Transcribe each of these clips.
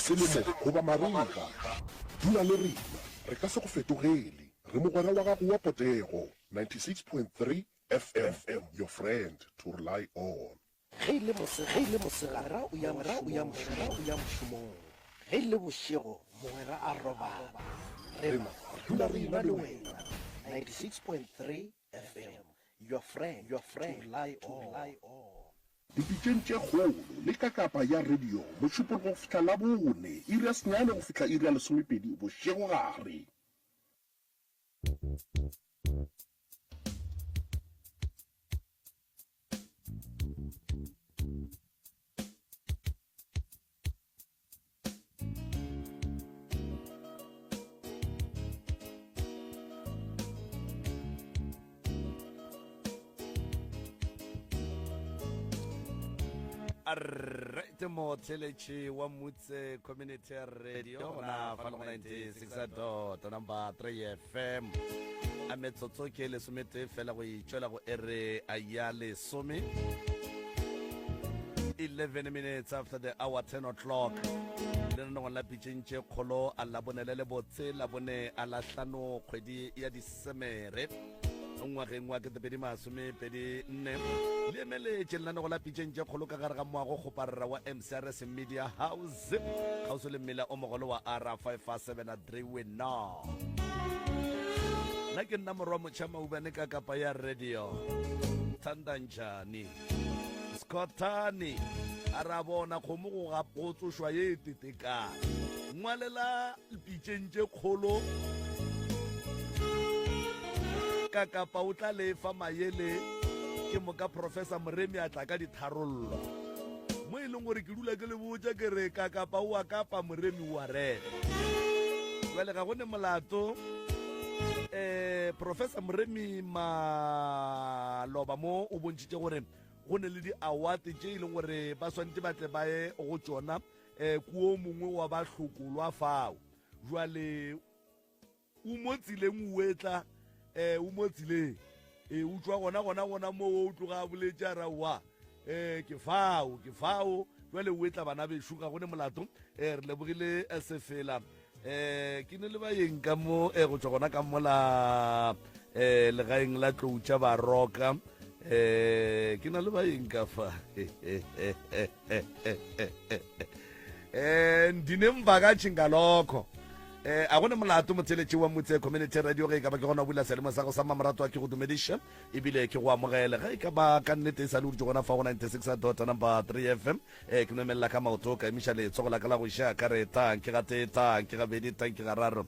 selemo goba mariga dula le rena re ka se go fetogele re mogwera wa gago wa potego 96.3 FM your friend to rely on. ge le mosegara o ya mošomong ge le bošego mogwera a robala rena dula re ena le wena 96.3 FM your friend to rely on. dipitšeng tše kgolo le ka kapa ya radio mošupologo go fitlha la bone iri ya senyane go fitlha iri ya lesomepedi bošego gare. Right mo telechi wa mutse community radio na fa 96 number 3 FM a metsotso ke le somete fela go itšwela go ere a ya le some 11 minutes after the hour 10 o'clock le no la pitšentše kgolo a la bonele le botse la bone a la hlano kgwedi ya disemere ngwageng wa ketepedi masome pedi nne le emeletše lenane go la pitšentše kgolo ka gare ga moago go parara wa MCRS Media House kgauso le mmela o mogolo wa R557 wena nna ke nna morwa motšha maubane ka kapa ya radio thandanjani scottani a ra bona kgomo go gapotsošwa ye tetekana ngwalela pitšentše kgolo ka kapa o tla lefa maele ke moka Professor Moremi a tla ka ditharollo mo e leng gore ke dula ke le botsa ke re ka kapa o a kapa Moremi wa rena jwale ga gone molato Professor Moremi maloba mo o bontšitše gore go ne le di-award tše e leng gore ba swantse batle ba ye go tšona kuo mongwe wa ba hlokolwa fao jwale o mo tseleng o etla o mo tseleng o tswa gona mo o tloga a boletše a ra wa ke fao jwale o etla bana bešo ga gone molato re lebogile sefela ke ne le bayeng ka mo go tswa gona ka mola legaeng la tloutša baroka ke na le bayeng ka fa ndinemva katšhingalokho a gone molato motheletši wa motse community radio ge e ka ba ke gona bula selemo sa go sa mamorato a ke go dumediša ebile ke go amogele ge e ka ba ka nnete e sa le o ditse gona fa go 96 number 3 FM ke nomelela ka maoto ka emiša letsogo la ka la go iša ka re tanke ga tee tanke ga bedi tanke ga raro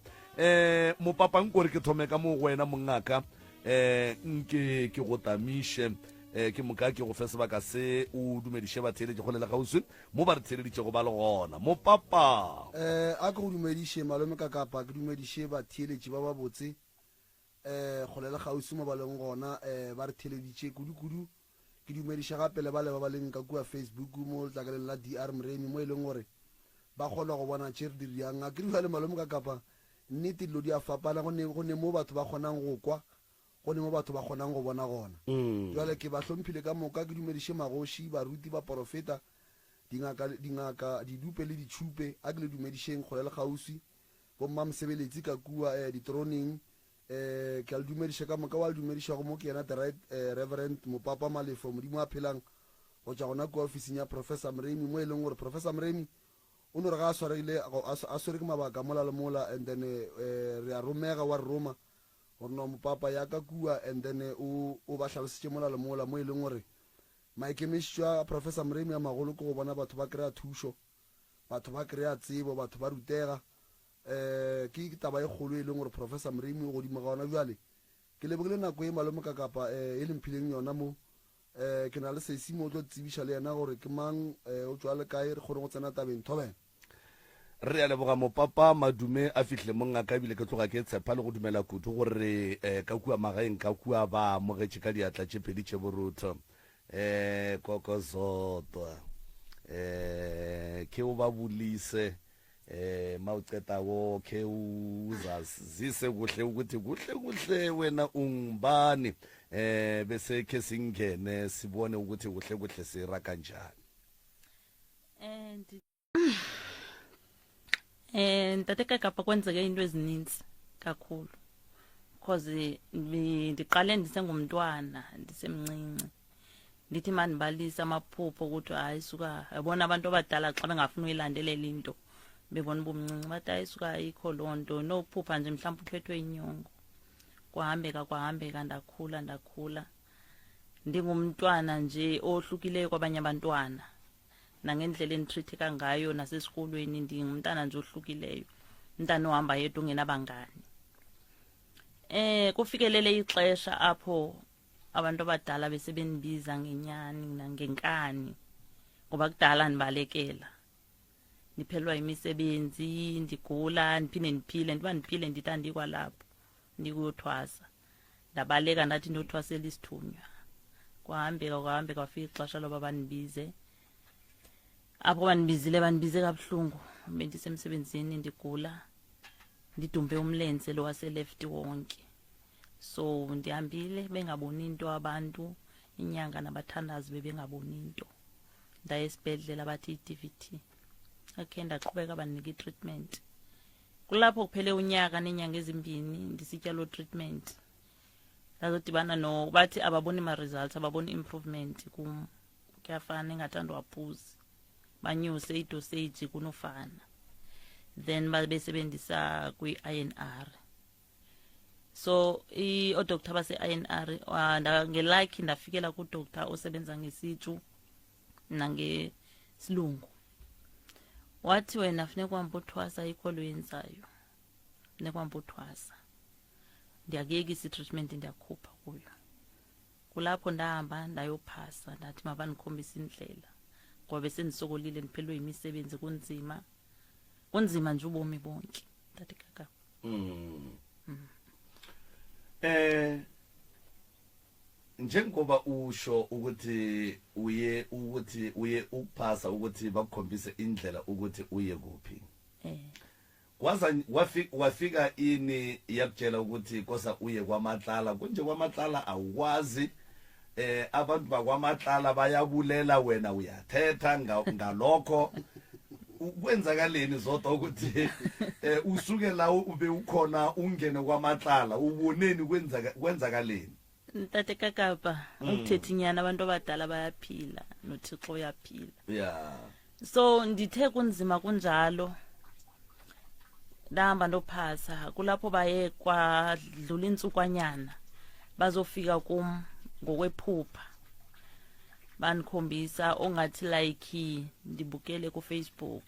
mopapang kore ke thome ka mo go wena mongaka nke ke go tamiše ke moka ke go fe sebaka se o dumediše batheletše go lela gausi mo ba re theleditše go ba le gona mo papa a ke go dumediše malome ka kapa ke dumediše batheletše ba ba botse go lela gausi mo ba leng gona ba re theleditše kudu ke dumediše gape le ba le ba leng ka kua Facebook mo letlakaleng la DR Moremi mo e leng gore ba kgona go bona tše re di riang a ke dula le malome ka kapa nnete dilo di a fapana go ne mo batho ba kgonang go kwa go ne mo batho ba kgonang go bona gona jwale ke ba hlomphile ka moka ke dumediše magoši baruti ba profeta dingaka didupe le ditšhupe a ke le dumedišeng kgole le gausi bomma mosebeletsi ka kua ditroneng ke a le dumediše ka moka wa le dumedišago mo ke yena the right reverend mopapa malefo modimo a phelang go tša gona kua officing ya Professor Moremi mo e leng gore Professor Moremi o no re ga a swere ke mabaka mola le mola and then re a romega wa re roma gore no mopapa ya ka kua and then o ba tlhalositše mola le mola mo e leng gore maikemišitšo a Professor Moremi a magolo ke go bona batho ba kry-a thušo batho ba kry-a tsebo batho ba rutega ke taba e kgolo e leng gore Professor Moremi o godimo ga ona jwale ke lebogile nako e malome ka kapa e lemphileng yona mo ke na le sesimo o tlo tsebiša le yena gore ke mang o tswa le kae re kgone go tsena tabeng thobena re a leboga mopapa madume a fihle mo ngaka ebile ke tloga ke tshepa le go dumela kudu gore ka kua magaeng ka kua ba amogetše ka diatla tše pedi tše borutho kokozotwa ke o ba bulise ma uqetago ke uzazise kuhle ukuthi kuhle wena ungubani bese ke singene sibone ukuthi kuhle sira kanjani Ntate Kapa kwenzeke into ezininzi kakhulu because ndiqale ndisengumntwana ndisemncinci ndithi mandibalisa amaphupho ukuthi hayi suka yabona abantu abadala xa bengafuna uyilandelela into bebona ubumncinci bathi hayi suka ayikho loo nto nokuphupha nje mhlawumbe uphethwe inyongo kwahambeka ndakhula ndingumntwana nje ohlukileyo kwabanye abantwana nangendlela enditreatheka ngayo nasesikolweni ndingumntana nje ohlukileyo umntana ohamba yedwa ungenabangani kufikelele ixesha apho abantu abadala besebendibiza ngenyani nangenkani ngoba kudala ndibalekela ndiphelwa imisebenzi ndigula ndiphinde ndiphile ndiba ndiphile ndithi andikwalapho ndikuyothwasa ndabaleka ndathi ndothwasela isithunywa kwahambeka kwafika ixesha loba bandibize apho bandibize kabuhlungu bendisemsebenzini ndigula ndidumbe umlenze lo waseleft wonke so ndihambile bengaboni into abantu inyanga nabathandazi bebengaboni into ndaye esibhedlela bathi i-DVT akhe ndaqhubeka bandinika i-treatment kulapho kuphele unyaka nenyanga ezimbini ndisitya lo treatment ndazodibana no bathi ababoni ma-results ababoni improvement kum kuyafana engathanda waphuzi banyuse idosage kunofana then babesebenzisa kwi-INR so odoktar base-INR ngelike ndafikela kudoktar osebenza ngesitshu nangesilungu wathi wena funeka uhambe uthwasa ayikho lo yenzayo funeka uhambe uthwasa ndiyakuyekisa i-treatment ndiyakhupha kuyo kulapho ndahamba ndayophasa ndathi mabandikhombisa indlela ngoba besendisokolile ndiphelwe yimisebenzi kunzima nje ubomi bonke Tata Kaka. Njengoba usho ukuthi uye ukuphasa ukuthi bakukhombise indlela ukuthi uye kuphi kwaza wafika ini yakutshela ukuthi kosa uye kwaMatlala kunje kwaMatlala awukwazi abantu bakwaMatlala bayabulela wena uyathetha ngalokho kwenzakaleni zodwa ukuthi usuke la ube ukhona ungene kwaMatlala uboneni kwenzakaleni Tata Kapa ukuthetha inyana abantu abadala bayaphila noThixo uyaphila yeah so ndithe kunzima kunjalo ndahamba ndophasa kulapho baye kwadlula insukwanyana bazofika kum ngokwephupha banikhombisa ongathi like ndibukele ku Facebook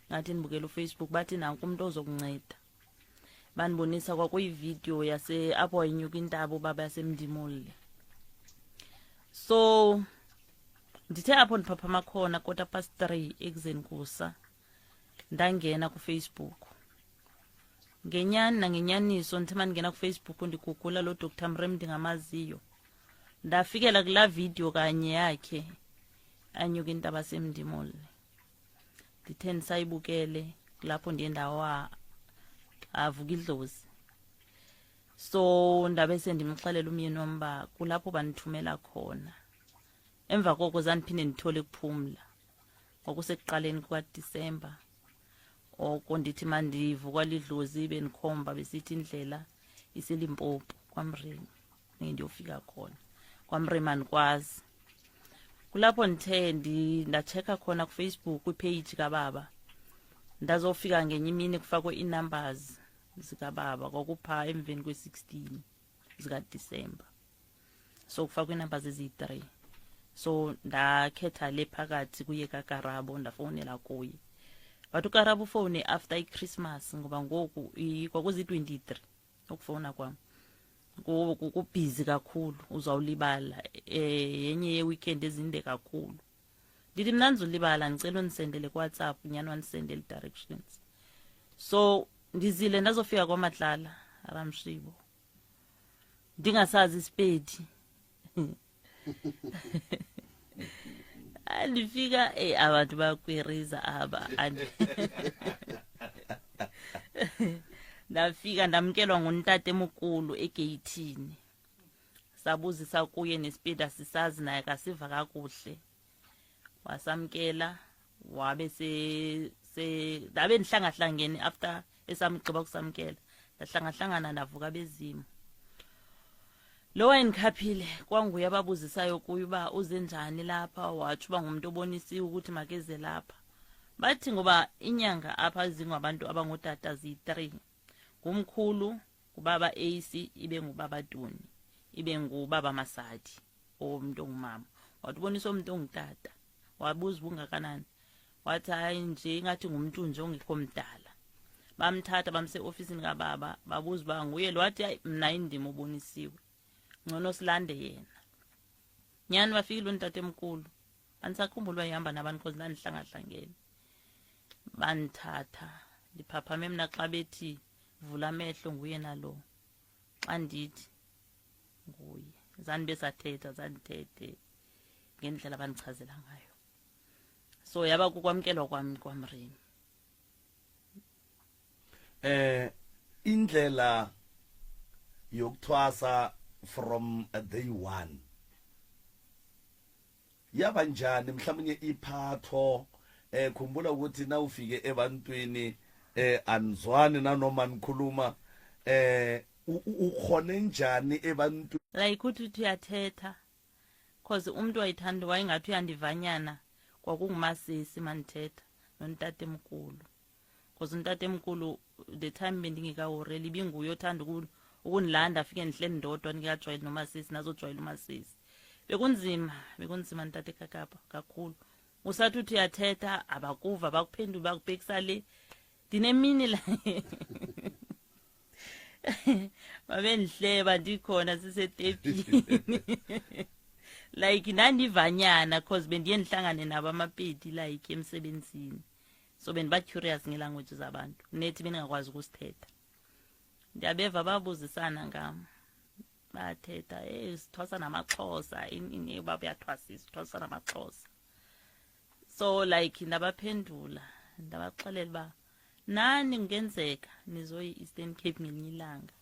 ngathi ndibukele uFacebook bathi nanku umuntu ozokunceda banibonisa kwakuyivideo yase apho wayinyuka intabo baba yasemndimole so ndithe apho ndiphaphama khona 3:15 ekuseni kusa ndangena ku Facebook ngenyani nangenyaniso ndithi mandingena ku Facebook ndigugula lo Dr Mrem ndingamaziyo ndafikela kula video kanye yakhe anyuka intaba semndimole ndithe ndisayibukele lapho ndiye ndawa avuka idlozi so ndabe sendimxelela umyeni wamba kulapho banithumela khona emva koko zandiphinde ndithole kuphumla ngokusekuqaleni kwaDisemba oko ndithi mandivuka lidlozi benikhomba besithi indlela iselimpopo kwaMremi ngiyofika khona kwaMremi andikwazi kulapho ndithe ndachecka khona ku Facebook kwipage kababa ndazofika ngenye imini kufakwe inumbers zikababa kwakupha emveni kwe16 zikaDisemba so kufakwe inumbers ezi3 so ndakhetha le phakathi kuye kaKarabo ndafonela kuye but uKarabo phone after iChristmas ngoba ngoku kwakuzi23 ukufona kwami kubhizi kakhulu uzawulibala yenye yeweekend ezinde kakhulu ndithi mina ndizulibala ngicela unisendele kuWhatsApp nyani wanisendele directions so ndizile ndazofika kwaMatlala Ramshibo ndingasazi isipedi andifika abantu bayakweriza aba ndafika ndamkelwa nguntate emkhulu egeyithini sabuzisa kuye nesipedi asisazi naye kasiva kakuhle wasamkela wabe ndabe ndihlangahlangene after esamgqiba kusamkela ndahlangahlangana navuka bezimo. Lo wayengikhaphile kwanguye ababuzisayo kuye uba uze njani lapha, watsho uba ngumuntu obonisiwe ukuthi makeze lapha. Bathi ngoba inyanga apha zingwabantu abangodata zi-3, ngumkhulu, ubaba AC, ibe ngubaba Tuni, ibe ngubaba Masadi omuntu ongumama. Wathi ubonisa umuntu ongutata, wabuza ubungakanani, wathi hayi nje ngathi ngumuntu nje ongekho mdala. Bamthatha bamse ofisini kababa, babuza uba nguye lo, wathi hayi mina indima obonisiwe, ngcono silande yena. Nyani bafikile untatemkhulu, anisakhumbula ihamba nabantu because ndandihlangahlangene. Banthatha ndiphaphame mina xa bethi vula amehlo nguye nalo, xa ndithi nguye zandibe sathetha zandithethe ngendlela abandichazela ngayo. So yaba kukwamkelwa kwami kwaMremi. Indlela yokuthwasa from day one yaba njani mhlawumnye iphatho khumbula ukuthi na ufike ebantwini anzwani nanoma nikhuluma ukhone njani ebantu Like uthi uyathetha cause umuntu wayithanda wayengathi uyandivanyana kwakungumasisi manithetha nontatemkhulu. Cause untatemkhulu the time bendingekawureli binguye othanda ukunilanda afike ndihleli ndodwa ngikajwayeli nomasisi nazojwayela umasisi. Bekunzima ntate kakapa kakhulu. Usathi uthi uyathetha abakuva bakuphendula bakubhekisa le dinemini la babe ndihleba ndikhona sisetepini like nandivanyana cause bendiye ndihlangane nabo amapedi like emsebenzini, so bendiba curious ngelanguage zabantu nethi bengakwazi ukusithetha. Ndiyabeva babuzisana ngam bathetha sithwasa namaXhosa ini baba yathwasisa sithwasa namaXhosa. So like ndabaphendula ndabaxelela ba nani kungenzeka nizoyi Eastern Cape ngelinye ilanga,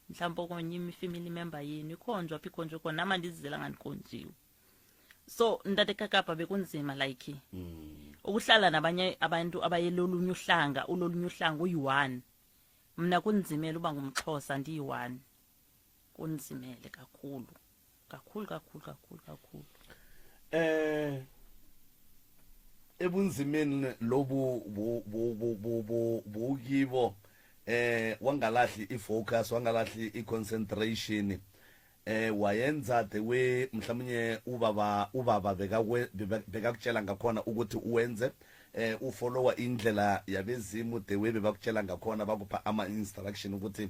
mhlawumbe konye imifamily member yenu ikhonjwa apha ikhonjwe khona nama ndizizela nganikhonjiwe. So ntate kakapa bekunzima like ukuhlala nabanye abantu abayelolunye uhlanga, ulolunye uhlanga uyi1. Mina kunzimela uba ngumXhosa ndiyi1, kunzimele kakhulu. ebunzimeni lobu bukibo wangalahli ifocus, wangalahli iconcentration, wayenza the way mhlawumnye ubaba bekakutshela ngakhona ukuthi uwenze, ufollowa indlela yabezimu the way bebakutshela ngakhona, bakupha ama instruction ukuthi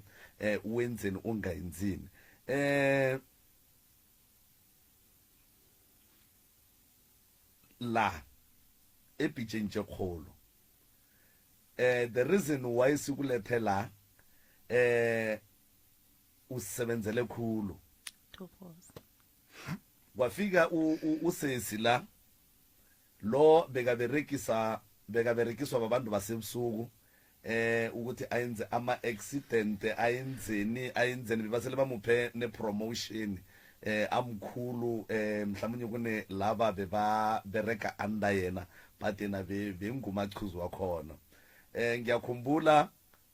uwenzeni ungayenzini. La eBJ Njekholo, the reason why sikulethe la usebenzele khulu wafika usesi la lo bekaberekiswa babantu basebusuku ukuthi ayenze ama accident ayenzeni bebasele bamuphe ne promotion amkhulu, mhlawumnye kune laba beba bereka under yena but yena bengumachuzu wakhona. Ngiyakhumbula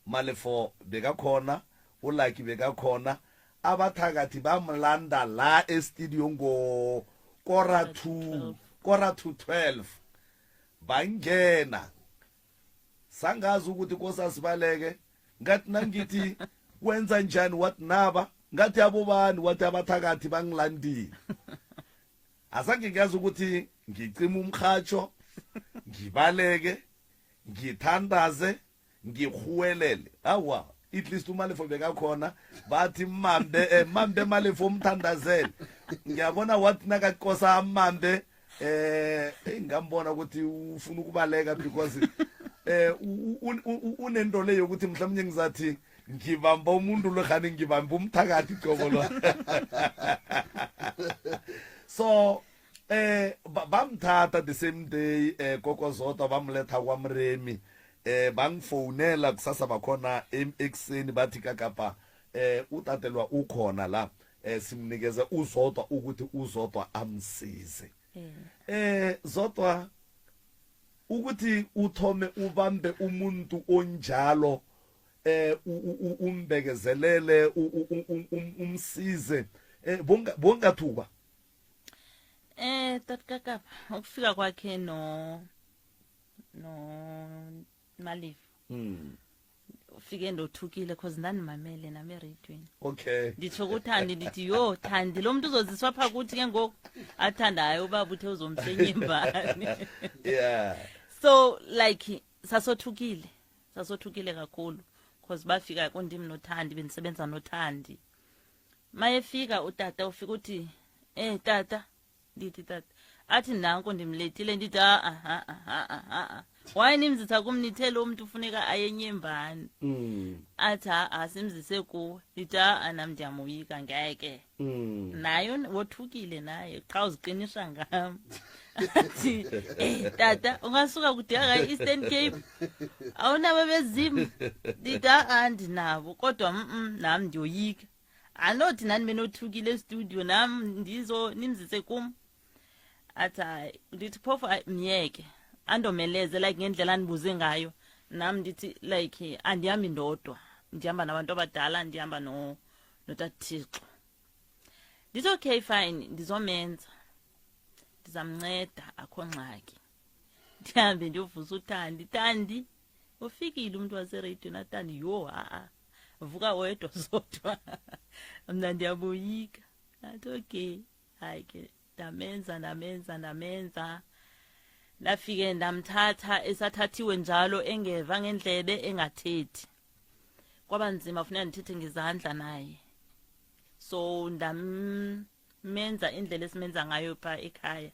Malefo bekakhona, uLucky bekakhona, abathakathi bamlanda la estudio ngo kora 12 bangena sangazi ukuthi kosasibaleke ngathi nangithi kwenza njani what naba ngathi abobani wathi abathakathi bangilandile. Azange ngiyazi ukuthi ngicima umkhatsho, ngibaleke, ngithandaze, ngihuwelele. Awa, at least uMalefo bekakhona bathi mambe Malefo umthandazele. Ngiyabona wathi nakakosa amambe ngambona ukuthi ufuna ukubaleka because unento leyo ukuthi mhlawumnye ngizathi ngibamba umuntu lo khani ngibamba umthakathi gobolo. So bamthatha the same day kokozodwa bamletha kwaMremi, bangifonela kusasa bakhona ekseni bathi kakapa utatelwa ukhona la, simnikeza uZodwa ukuthi uZodwa amsize. Zodwa ukuthi uthome ubambe umuntu onjalo umbekezelele umsize bongathuba tatkakapa ukufika kwakhe no Malifu ufike ndothukile cause ndanimamele nami eradweni okay nditsho kuThandi ndithi yo Thandi lo muntu uzoziswa pha kuthi ke ngoku athandayo ubaba uthe uzomhlenyembani yeah so like sasothukile kakhulu cause bafika kundim noThandi benisebenza noThandi mayefika utata ufika uthi tata ndithi tata athi nanko ndimlethile ndithi why nimzitha kumnithele umuntu ufuneka ayenyembani athi simzise kuwe ndithi nami ndiyamoyika ngeke nayo wothukile naye qha uziqinisha ngam athi tata ungasuka kudeka eEastern Cape awunabo bezimu ndithi andinabo kodwa nami ndiyoyika anothi nani benothukile estudio nami nimzise kum athi ndithi phofu myeke andomeleze like ngendlela anibuze ngayo nami ndithi like andihambi ndodwa ndihamba nabantu abadala ndihamba noTathixo ndithi okay fine ndizomenza ndizamnceda akho ngxaki ndihambe ndiyovusa uThandi ufikile umuntu waseradio naThandi yo vuka wedwa sodwa mna ndiyaboyika athi okay hayi ke ndamenza nafike ndamthatha esathathiwe njalo engeva ngendlebe engathethi kwaba nzima ufuna ndithethe ngezandla naye so ndamenza indlela esimenza ngayo pha ekhaya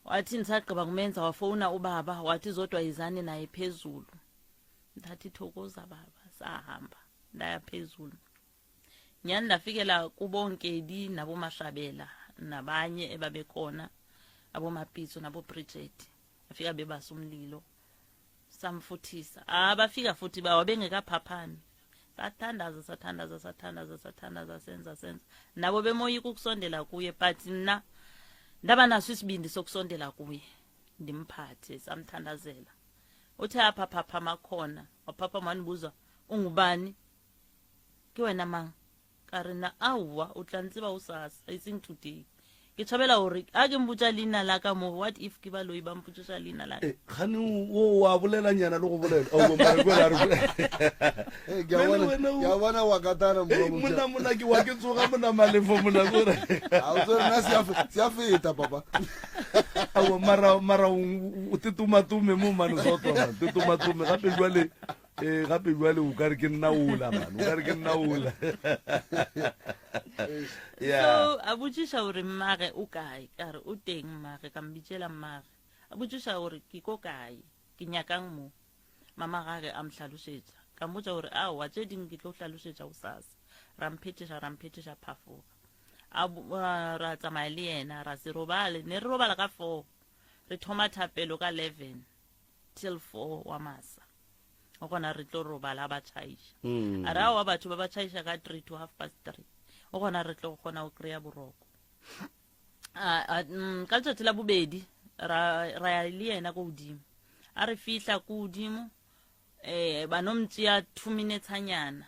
wathi nisagqiba kumenza wafona ubaba wathi zodwa izani naye phezulu ndathi thokoza baba sahamba ndaya phezulu nyani ndafikela kubonkedi naboMashabela nabanye ebabekhona abomapitso naboBridget afika bebasa umlilo samfuthisa bafika futhi bawa bengekaphaphami sathandaza senza nabo bemoyika ukusondela kuye but mina ndaba naso isibindi sokusondela kuye ndimphathe samthandazela uthe aphaphapha makhona waphapha manibuza ungubani ke wena mang karina awa utlantsiba usasa ising today ke thabela hore a ke mbutsa lina la ka mo what if ke ba loyi ba mputsa lina la khani wo wa bolela nyana le go bolela o mara go la re ya bona wa katana mona ke wa ke tsoga mona malefo mona gore a o tsona sia feta papa awo mara o tetumatume mo mano soto tetumatume gape jwale o ka re ke nna ula man o ka re ke nna ula so abujisha hore mmage o kae kare o teng mmage ka mbitshela mmage abujisha hore ke ko kae ke nyakang mo mama gage a mhlalosetsa ka mmotsa hore wa tse ding ke tlo hlalosetsa usasa ramphetesha phafoga ra tsamaya le yena ra se robale ne re robala ka 4 re thoma thapelo ka 11 till 4 wa masa o gona re tlo robala ba tšhaisha ara wa batho ba tšhaisha ka 3 to 3:30 o gona re tlo gona o kreya boroko ka letsatsi la bobedi ra ya le yena go godimo a re fihla go godimo ba nomtsia 2 minutes hanyana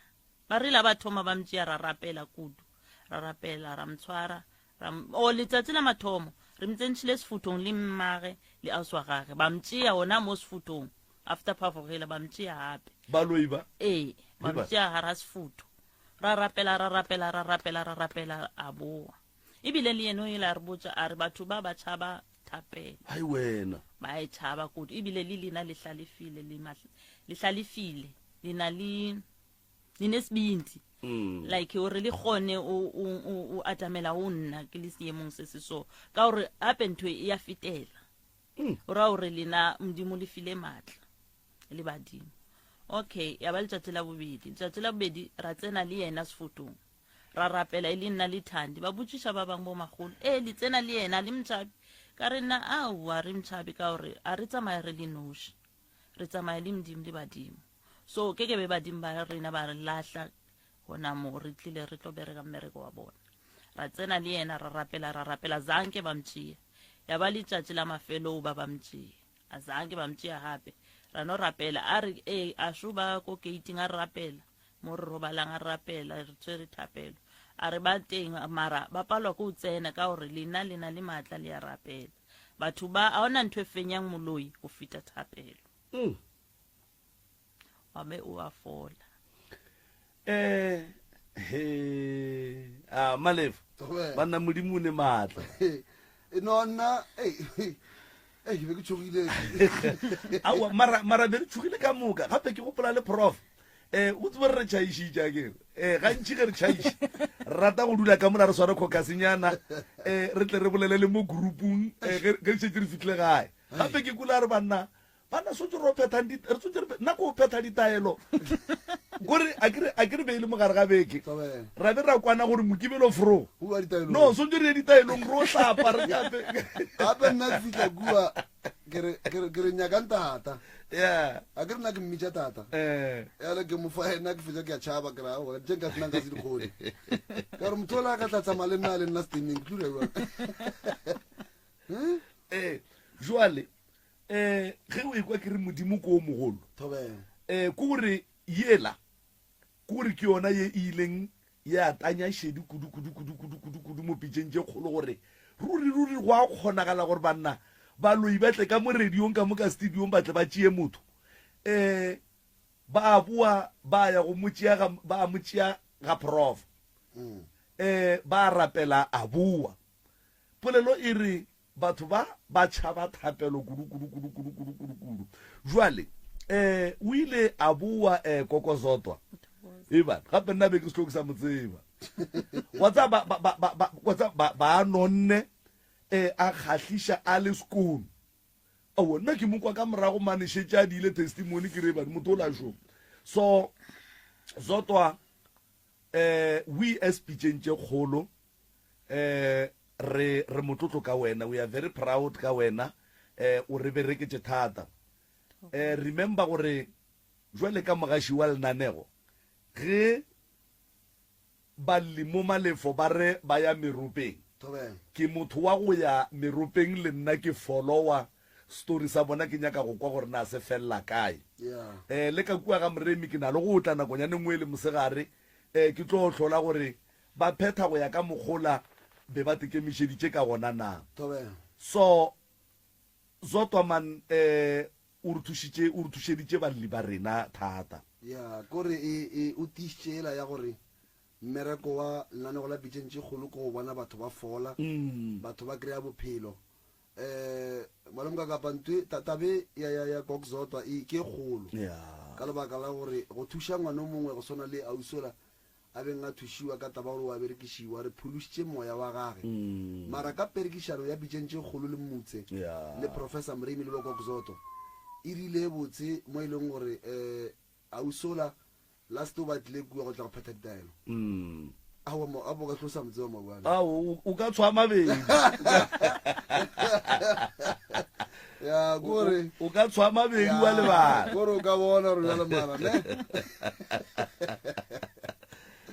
ba rile ba thoma ba mtsia ra rapela kudu ra rapela ra mtshwara o letsatsi la mathomo re mtsentshile sefutong le mmage le auswa gage ba mtsia ona mo sefutong after phafogela ba mtsia hape ba loiba ba mtsia hara sefuto ra rapela aboa ibile le yeno ile re botsa a re batho ba tšhaba thapela hai wena ba e tšhaba kudu ibile le lina le hlalefile lina linesibindi like hore le gone o atamela o nna ke le seemong se se so ka hore hape ntho e ya fitela ora hore lena mdimo le file matla le badimo okay ya ba letsatsi la bobedi ra tsena le yena sefutong ra rapela ile nna le Thandi ba botšiša ba bang bo magolo le tsena le yena le mtšhabi ka re nna wa re mtšhabi ka hore a re tsamaya re le noši re tsamaya le mdimo le badimo so ke be badimo ba rena ba re lahla gona mo re tlile re tlo bereka mmereko wa bona ra tsena le yena ra rapela zanke ba mtšhia ya ba letšatši la mafelo ba mtšhia azange bamtšea gape ra no rapela a re a šoba ko gating a re rapela mo re robalang a re rapela re tswere thapelo a re ba teng mara ba palwa ko o tsena ka gore lena le na le maatla le ya rapela batho ba a ona ntho e fenyang moloi go feta thapelo wa be o a fola Malefo Tobe. banna modimo o ne maatla nona ke be ke tshogile aowa mara be re tshogile ka moka gape ke gopola le prof o tsebe re tšhaišitše akere gantši ge re tšhaiše rata go dula ka mona re sware kgokasenyana re tle re bolele le mo groupung ge re šetse re fitlhile gae gape ke kula re banna sotse nako o phetha ditaelo kore a ke re beile mogare ga beke Tobe. ra be ra kwana gore mokibelo fro Bua ditaelong. no sontse re ye ditaelong re o tlhapa re kape gape nna ke fitlha kua ke re nyakang tata ya a ke re nna ke mmitša tata yale ke mofa ena ke fetsa ke a tšhaba ke ra teng ka senang ka se dikgole ka gore motho ola a ka tlatsama le nna le nna steaming tlure jwale ge o ekwa ke re modimo ko o mogolo Tobe. ko gore yela ko gore ke yona ye e ileng ya tanya shedi kudu mo pitšeng tše kgolo gore ruri go a kgonagala gore banna ba loi batle ka mo radiong ka mo ka studiong batle ba tšee motho ba boa ba ya go ba mo tšea ga prof ba rapela a bua polelo e re batho ba tšhaba thapelo kudu jwale o ile a bua kokozotwa eba gape nna be ke setlo ke sa mo tseba wa tsa ba nonne a kgahliša a le skoon awo nna ke mokwa ka morago manešetse a diile testimony ke re bane motho o lašo so zotwa we as pitšeng tše kgolo re motlotlo ka wena, we are very proud ka wena, o re bereketse thata. Remember gore jwale ka mogaši wa lenanego ge balli mo malefo ba re ba ya meropeng ke motho wa go ya meropeng le nna ke follower story sa bona ke nyaka go kwa gore na se fella kae le ka kua ga moremi ke na le go tla nako ya nngwe le mosegare ke tlo hlola gore ba phetha go ya ka mogola be ba tekemišeditše ka gona na so zotwa man o re thušeditše balli ba rena thata kore o tišitšela ya gore mmereko wa lenanego la pitšentše kgolo ko go bona batho ba fola batho ba kry-a bophelo malome ka kapantwe tatabe ya kokzotwa ke kgolo ka lebaka la gore go thuša ngwana o mongwe go swana le ausola a beng a thušiwa ka taba gore wa berekišiwa re phološitše moya wa gage mara ka perekišano ya pitšentše kgolo le mmutse le professor mremi le kokzotwa e rile botse mo e leng gore ausola last o batlile kua go tla go phetha ditaelo a bo ka tlosa motseo mabana o ka tshwa mabedi ya kore o ka tshwa mabedi wa lebala kore o ka bona gore jale mara ne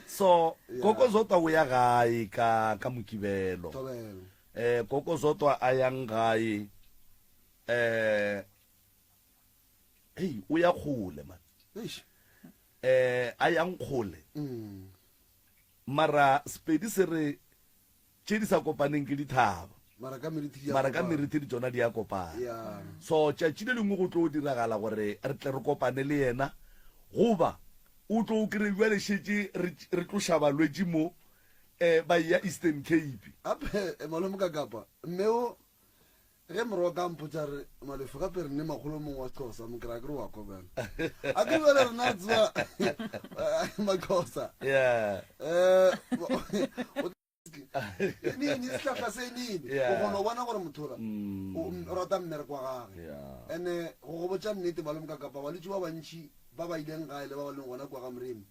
so kokozotwa o ya gae ka mokibelo kokozotwa a yang gae hey o ya kgole man a yang kgole mara spedi se re tše di sa kopaneng ke dithaba mara ka meriti di tsona di ya kopana so tšatši le lengwe go tlo o diragala gore re tle re kopane le yena goba o tlo o kry-iwa lešetše re tlo šaba lwetše mo ba ya Eastern Cape ape malome ka kapa mmeo ge moro ka mpotsa re malefo gape re ne magolo mongwe wa xhosa mokry-a ke re wa kobela a ke bele rena tseba maxhosa nini setlhaka se nini o kgona o bona gore mothola o rata mmereko wa gage and-e go go botsa nnete malome ka kapa balwetse ba bantšhi ba ba ileng gae le ba ba leng gona kwa ga moremi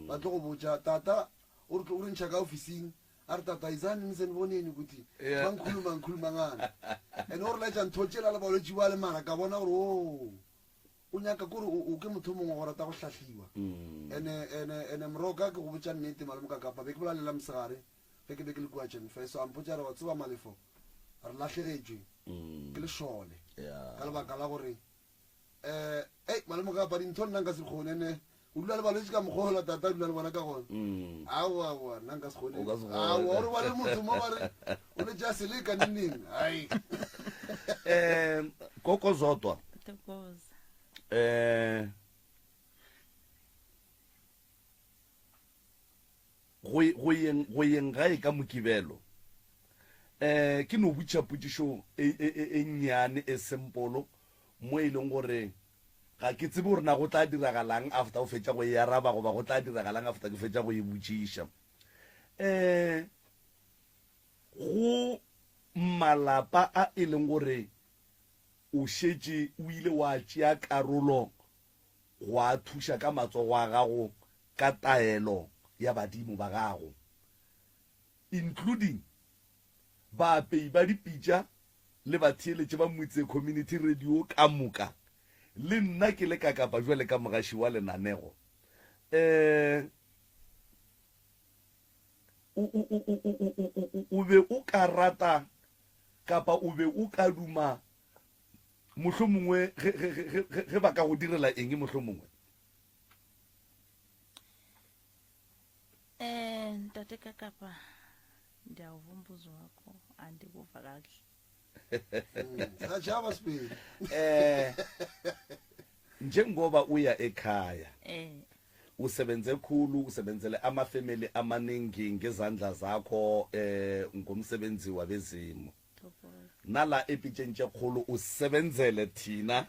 ba tlo go botsa tata o re ntšha ka officing a re tata izane nsen boneni kuti bankhulumangana and o re laetša ntho tšela le balwetse ba le mara ka bona gore o nyaka kore o ke motho mongwe go rata go tlhatlhiwa and-e moroka ke go botsa nnete malome ka kapa be ke bolalela mosegare ke be ke le kua jenfe so ampotsa re wa tseba malefo re latlhegetswe ke lešole ka lebaka la gore malemo ka pa dintho nna nka se kgone ne o dula le balwetse ka mogolo tata dula le bona ka gone aowa nna nka se kgone ore ba le motho mo bare o le ja sele ka neneng ai Koko Zodwa go yeng gae ka mokibelo ke no butša potšišo e nnyane e sempolo mo e leng gore ga ke tsebe gore na go tla diragalang after o fetša go e araba goba go tla diragalang after ke fetša go e botšiša go malapa a e leng gore o šetše o ile wa tšea karolo go a thuša ka matsogo a gago ka taelo ya badimo ba gago including baapei ba dipitša le batheeletše ba motse community radio ka moka le nna ke le ka kapa jwale ka mogaši wa lenanego o be o ka rata kapa o be o ka duma mohlomongwe ge ba ka go direla eng mohlomongwe ntate kakapa ndiyawuva umbuzo wakho andikuva kakuhle sajaba sibili njengoba uya ekhaya usebenze khulu usebenzele amafamily amaningi ngezandla zakho ngomsebenzi wabezimo nala epitshentshe khulu usebenzele thina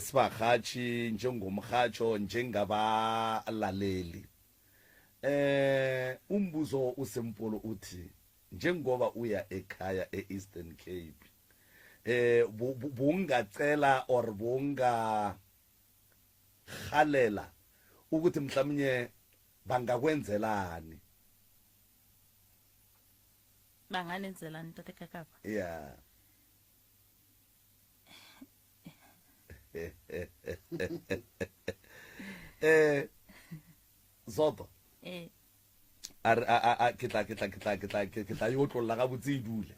sibahathi njengomhatsho njengabalaleli umbuzo usempolo uthi njengoba uya ekhaya eEastern Cape bungacela or bunga khalela ukuthi mhlawumnye bangakwenzelani banganenzelani tate kakapa yeah Zoto ke tla yo tlolla ga botse dule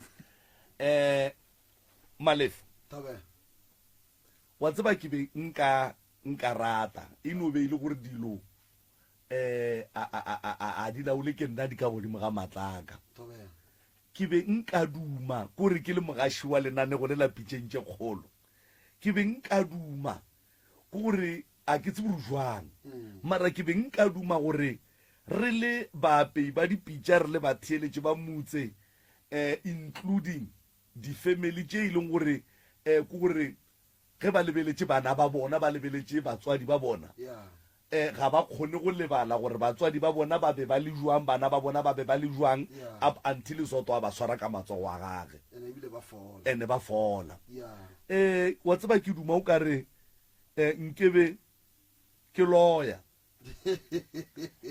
Malefu tabe wa tseba ke be nka rata ino be ile gore dilo a di laule ke nna di ka godimo ga matlaka tabe ke be nka duma kore ke le mogaši wa lenane go le la pitšentše kgolo ke be nka duma kore a ke tsebore jwang mara ke be nka duma gore re le baapei ba dipitša re le batheeletše ba motse including di-family tše e leng gore kore ge ba lebeletše bana ba bona ba lebeletše batswadi ba bona ga ba kgone go lebala gore batswadi ba bona ba be ba le jwang bana ba bona ba be ba le jwang up until Zoto a ba swara ka matsogo a gage ene ba fola wa tseba ke duma o ka re nkebe ke lawyer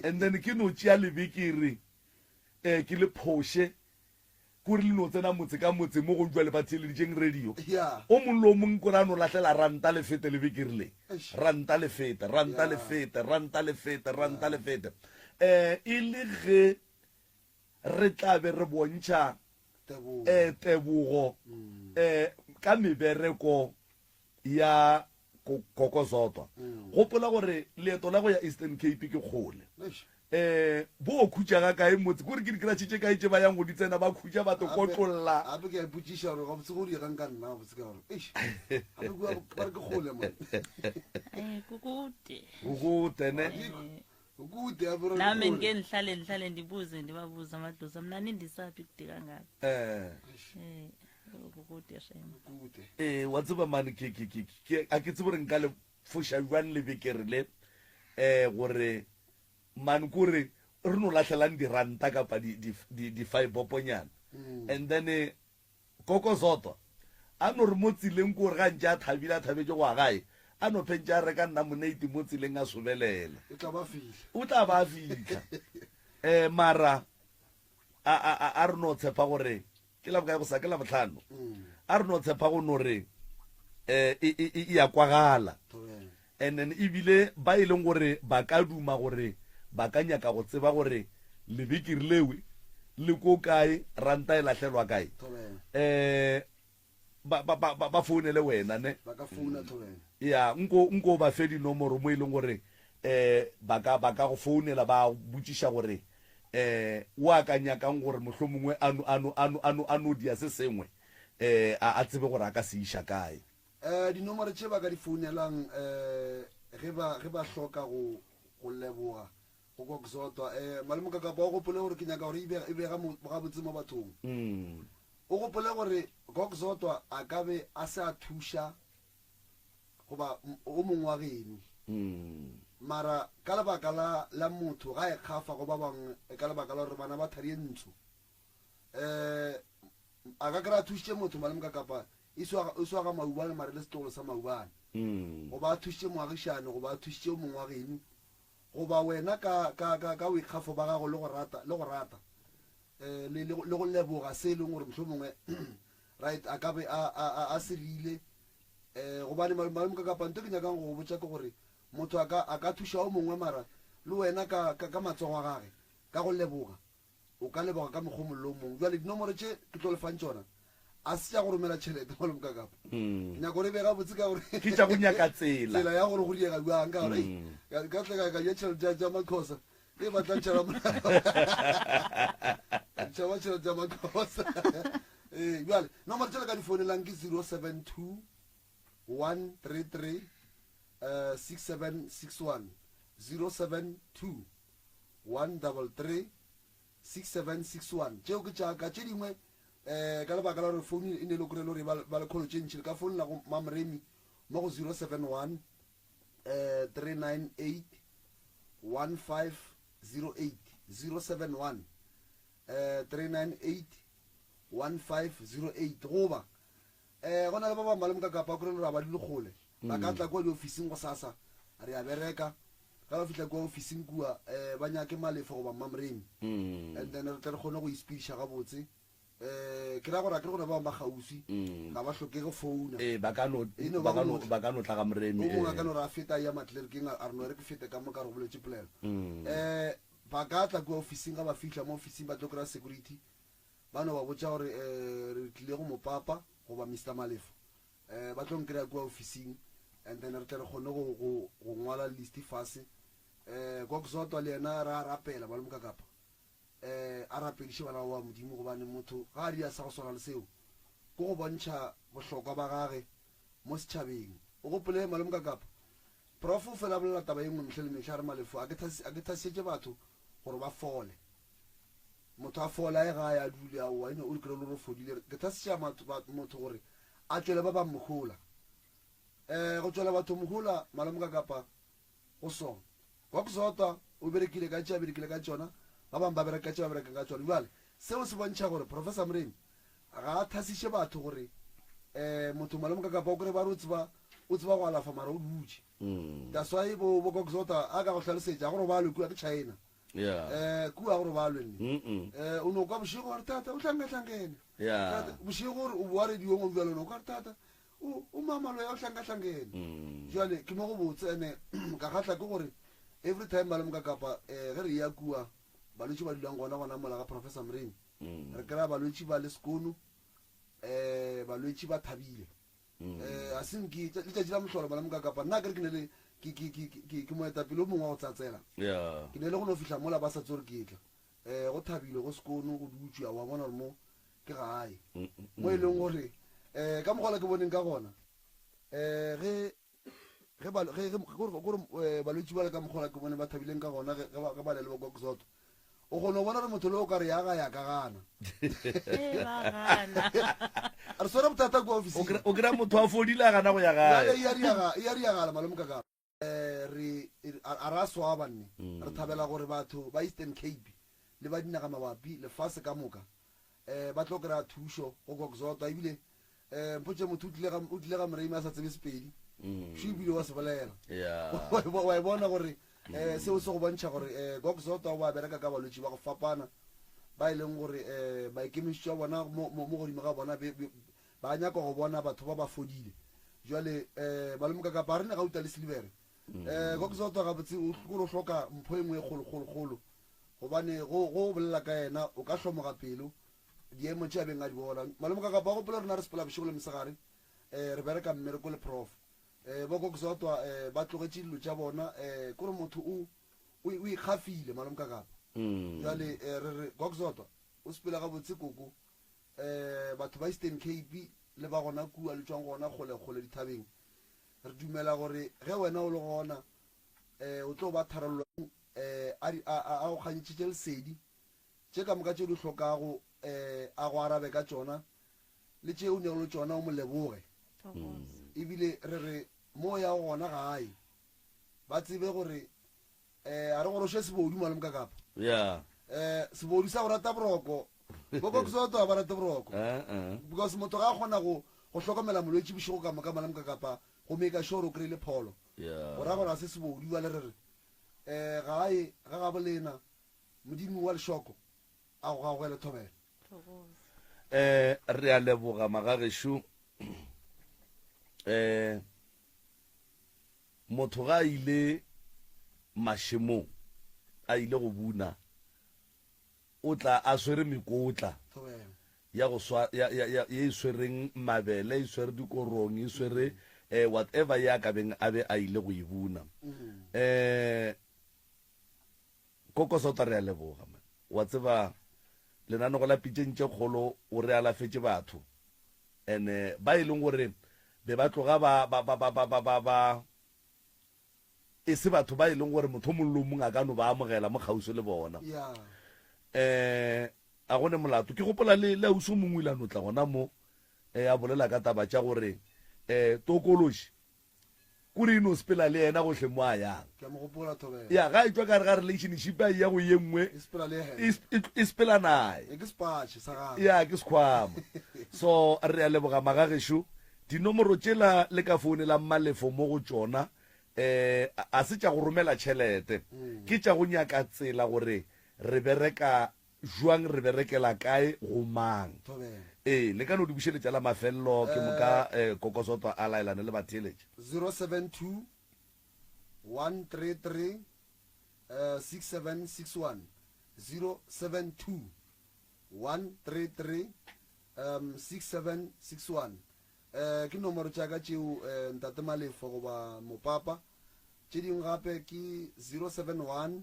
and then ke no tšea lebekere ke le phoshe kore le no tsena motse ka motse mo go jwa le batheeleditšeng radio o mongwe le o mongwe kore a no latlela ranta le fete lebekere le ranta le fete e le ge re tlabe re bontšha tebogo ka mebereko ya Koko Zodwa gopola gore leeto la go ya Eastern Cape ke kgole bo khutša ga kae motse kore ke dikratšhe kae tše ba yang go di tsena ba khutša ba to kotlolla ape ke a ipotšiša gore ga botse go dirang ka nna botse ka gore ba re ke kgole mo kukutene ukude abro nami ngeke nihlale ndibuze ndibabuza amadlozi mna nindisaphi kude kangaka kukude shame wa tseba mane a ke tsebe gore nka le foša jwang lebekere le gore mane kore re no latlhelang diranta kapa di-fiboponyana and then Koko Zodwa a no re mo tseleng kore ga ntse a thabile a thabetse go a gae a no phentse a reka nna monate mo tseleng a sobelela o tla ba a fitlha mara a re no tshepa gore ke la bokae go sa ke la botlhano a re no tshepa go no re e ya kwagala and then ebile ba e leng gore ba ka duma gore ba ka nyaka go tseba gore lebekere lewe le ko kae ranta e latlhelwa kae ba founele wena ne ba ka founa Thobela ya nko ba fe dinomoro mo e leng gore ba ka go founela ba botsiša gore o akanyakang gore mohlomongwe ano dia se sengwe a tsebe gore a ka se iša kae dinomoro tše ba ka di founelang ge ba hloka go leboga go kokzotwa malemo ka kapa o gopole gore ke nyaka gore e bega gabotse mo bathong o gopole gore kokzotwa a ka be a se a thuša goba o mongwe wa geno mara ka lebaka la motho ga e kgafa go ba bangwe ka lebaka la gore bana ba thari e ntsho a ka kry-a thušitše motho malemo ka kapa e swaga maubane mare le setolo sa maubane goba a thušitše moagišane goba a thušitše o mongwe wa geno goba wena ka boikgafo ba gago le go rata le go leboga se e leng gore mohlho mongwe right a ka be a serile gobane malemo ka kapa nto ke nyakang go botsa ke gore motho a ka thuša o mongwe mara le wena ka matsogo a gage ka go leboga o ka leboga ka mokgwa mollo o mongwe jale dinomoro tše ke tlo lefang tšona a se tša go romela tšhelete malemo ka kapa nyako re bega botse ka gore ke tša go nyaka tsela ya gore go diega bjang ka gore ka tla ka ja tšhelete ja makhosa e batla tšhela tšhaba tšhelete ja makhosa jale nomoro tšele ka di founelang ke 072 133 6761 072 133 6761 tšeo ke tšaka tše dingwe ka lebaka la gore founu e ne le kore le gore ba le kgolo tše ntšhi le ka founela go mamremi mo go 071 398 1508 071 398 1508 goba go na le ba bangwe ba le mokakapa kore le gore ba di le kgole ba ka tla kwa di-officing go sasa re a bereka ga ba fitlha kwa officing kua ba nyake malefo goba mamremi and then re tle re kgone go ispediša gabotse ke ra gore a kere gona ba bangwe ba gausi ga ba tlhokege founa ba ka no tla ga moremi o mongwe a ka no re a feta ya matlerekeng a re no re ke fete ka mo ka re boletse polelo ba ka tla kua officing ga ba fitlha mo officing ba tlo kry-a security ba no ba botsa gore re tlile go mopapa goba Mr Malefo ba tlo nkry-a kua officing and then re tle re kgone go ngwala list fase kokzotwa le yena ra rapela ba le mokakapa a rapediše bana wa modimo gobane motho ga a di a sa go swana le seo ko go bontšha bohlokwa ba gage mo setšhabeng o gopole malemo ka kapa prof o fela bolela taba ye nngwe metlhe le metlha re malefo a ke thasietse batho gore ba fole motho a fola e gae a dule ao ane o dikry le gore fodile ke thasiša motho gore a tswele ba ba mogola go tswela batho mogola malemo ka kapa go sona wa kusota o berekile ka tša berekile ka tšona ba bangwe ba bereka tša ba berekang ka tšona jale seo se bontšha gore professor mremi ga a thasiše batho gore motho malemo ka kapa o kry ba re o tseba go alafa mara o dutše that's why bo koksota a ka go hlalosetša gore ba lwe kua ke china kua gore ba lwenne o no kwa bošego gore tata o tlankatlhankene bošego gore o boa rediong o bjalone o kare tata o mamalo ya o tlankatlhankene jale ke mo go botse ene ka kgatla ke gore every time malemo ka kapa ge re ya kua balwetši ba dulang gona mola ga professor mremi re kry-a balwetši ba le sekono balwetši ba thabile a senke letšatši la mohlolo malemo ka kapa nna kere ke moetapele o mongwe wa go tsatsela ke ne le go no fitlha mola ba sa tsore ke tla go thabile go sekono go dutšwa wa bona gore mo ke gae mo e leng gore ka mogola ke boneng ka gona gore balwetši ba le ka mogola ke bone ba thabileng ka gona ge ba le le bokoksoto o kgone go bona gore motho le o ka re ya ga ya ka gana a re swere bothata kwa officing o kry-a motho a fodile a gana go ya gae e a riagala malemo ka kapa a re a swa banne re thabela gore batho ba Eastern Cape le ba dinaga mabapi lefase ka moka ba tlo kry-a thušo go kokzotwa ebile mpotse motho o tlile ga moremi a sa tsebe sepedi šo ebile wa se bolela wa e bona gore seo se go bontšha gore kokzotwa ba bereka ka balwetši ba go fapana ba e leng gore ba ikemišitšwa bona mo godimo ga bona ba nyaka go bona batho ba ba fodile jale ba le mokakapa a rene gauta le silivere kokzotwa gabotse o kore o hloka mpho e nngwe e kgolokgolokgolo gobane go bolela ka yena o ka hlomoga pelo diemo tše a beng a di bona malome ka kapa go pela rena re sepela bošego le mosegare re bereka mmereko le prof bokokosotwa ba tlogetše dilo tša bona kore motho o ikgafile malome ka kapa jale re re kokosotwa o sepela ga botse koko batho ba Eastern Cape le ba gona kua le tswang gona kgole dithabeng re dumela gore ge wena o le gona o tlo ba tharollo a go kgantšitše lesedi tše ka moka tše di hlokago a go arabe ka tšona le tše o nyego le tšona o mo leboge ebile re re mo ya gona gae ba tsebe gore a re gore o še sebodu malome ka kapa sebodu sa go rata boroko bokokosotwa ba rata boroko because motho ga a kgona go hlokomela molwetši bošego ka moka malome ka kapa go meka sure o kry-ile pholo go ra gore a se sebodu ba le re re gae ga ga bolena modimo wa lešoko a go gagogele thobela re a leboga magagešo motho ga a ile mašemong a ile go buna o tla a swere mekotla ya go e swereng mabele e swere dikorong e swere whatever ya ka beng a be a ile go e buna kokosota re a leboga wa tseba lenanego la pitšentše kgolo o re alafetše batho and ba e leng gore be ba tloga ba e se batho ba e leng gore motho mollo mongwe a ka no ba amogela mo kgauso le bona a gone molato ke gopola le auso mongwe ilano tla gona mo a bolela ka taba tša gore tokološi kore ino sepela le yena gohle mo a yang ya ga e tswa ka re ga relationship a ya go ye nngwe e sepela nae ya ke sekhwama so re a leboga magagešo dinomoro tšela le ka foune la mmalefo mo go tšona a se tša go romela tšhelete ke tša go nyaka tsela gore re bereka jwang re berekela kae go mang le ka no di bušeletša la mafelelo ke moka kokosotwa a laelane le batheletše 072 133 6761 072 133 6761 ke nomoro tša ka tšeo ntate malefo goba mopapa tše dingwe gape ke 071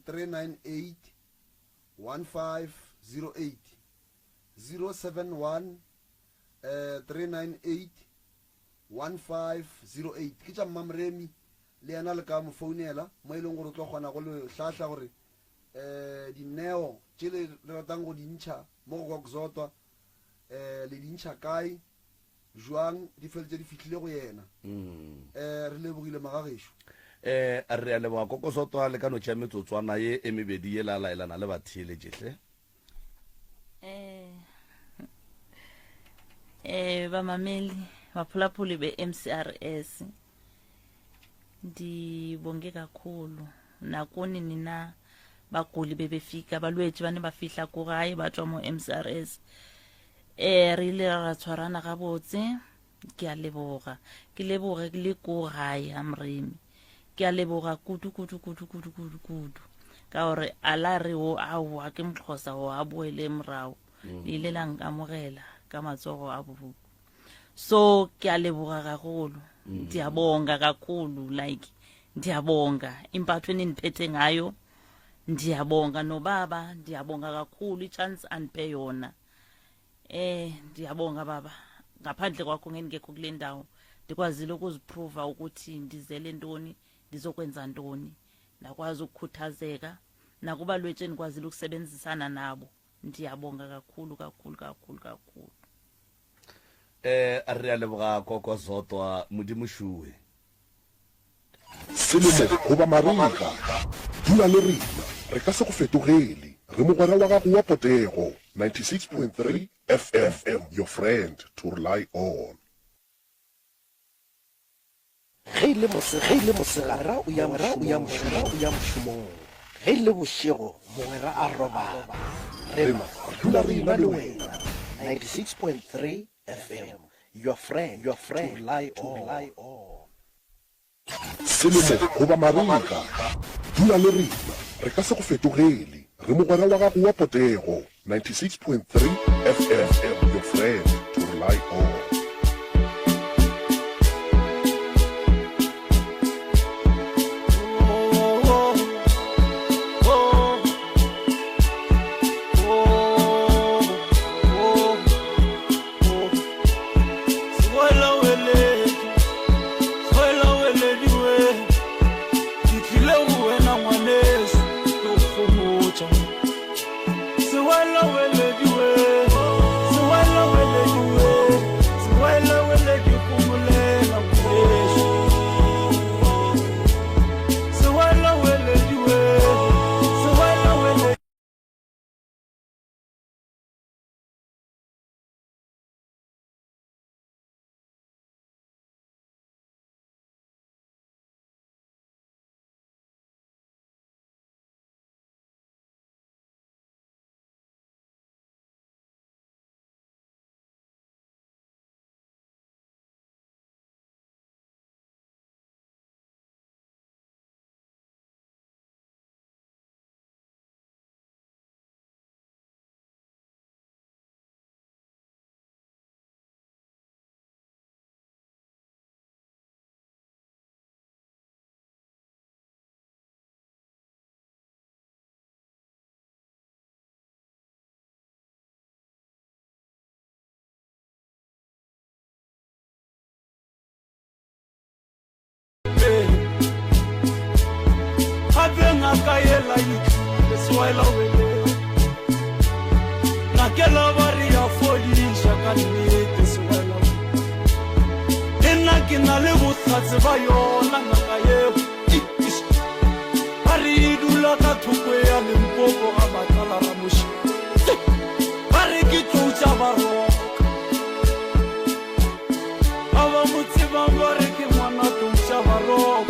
398 1508 071 398 1508 ke tša mmamremi le yena le ka mo founela mo e leng gore o tlo kgona go le hlahla gore dineo tše le ratang go dintšha mo go kokosotwa le dintšha kae jwang di feletše di fihlile go yena re lebogile magagešo re a leboga kokosotwa le ka no tšea metsotswana ye e mebedi ye la laelana le batheeletšehle bamameli baphulaphuli be-MCRS ndibonge kakhulu nakuni nina baguli bebefika balwetši bane ba fihla ko gae ba tswa mo MCRS re ile ra tshwarana gabotse ke a leboga ke leboge le ko gae amremi ke a leboga kudu ka gore a la re o aowa ke moxhosa o a boele morago le ile la nkamogela ka matsogo a bobuku so ke a leboga gagolo ndiyabonga kakhulu like ndiyabonga impatho enindiphethe ngayo ndiyabonga nobaba ndiyabonga kakhulu ichance andiphe yona ndiyabonga baba ngaphandle kwakho ngengekho kule ndawo ndikwazile ukuziprova ukuthi ndizele ntoni ndizokwenza ntoni ndakwazi ukukhuthazeka nakuba lwetsheni ndikwazile ukusebenzisana nabo ndiyabonga kakhulu re a leboga kokosotwa modimoshuwe selemo goba mariga dula le rena re ka se go fetogele re mogwera wa gago wa potego 96.3 FM your friend to rely on ge le mosegara o ya mošomong ge le bošego mogwera a robala rena dula re ena le wena 96.3 FM your friend to rely on selemo goba mariga dula le rena re ka se go fetogele re mogwera wa gago wa potego 96.3 FM, your friend to rely on. Kayela the swallow na kela bari ya fodi shakani the swallow kina le bothatse ba yona ngaka yeo bari dula ka thukwe ya Limpopo a batala ra moshi bari ke tloutsa baro aba motsiba bari ke mwana tloutsa baro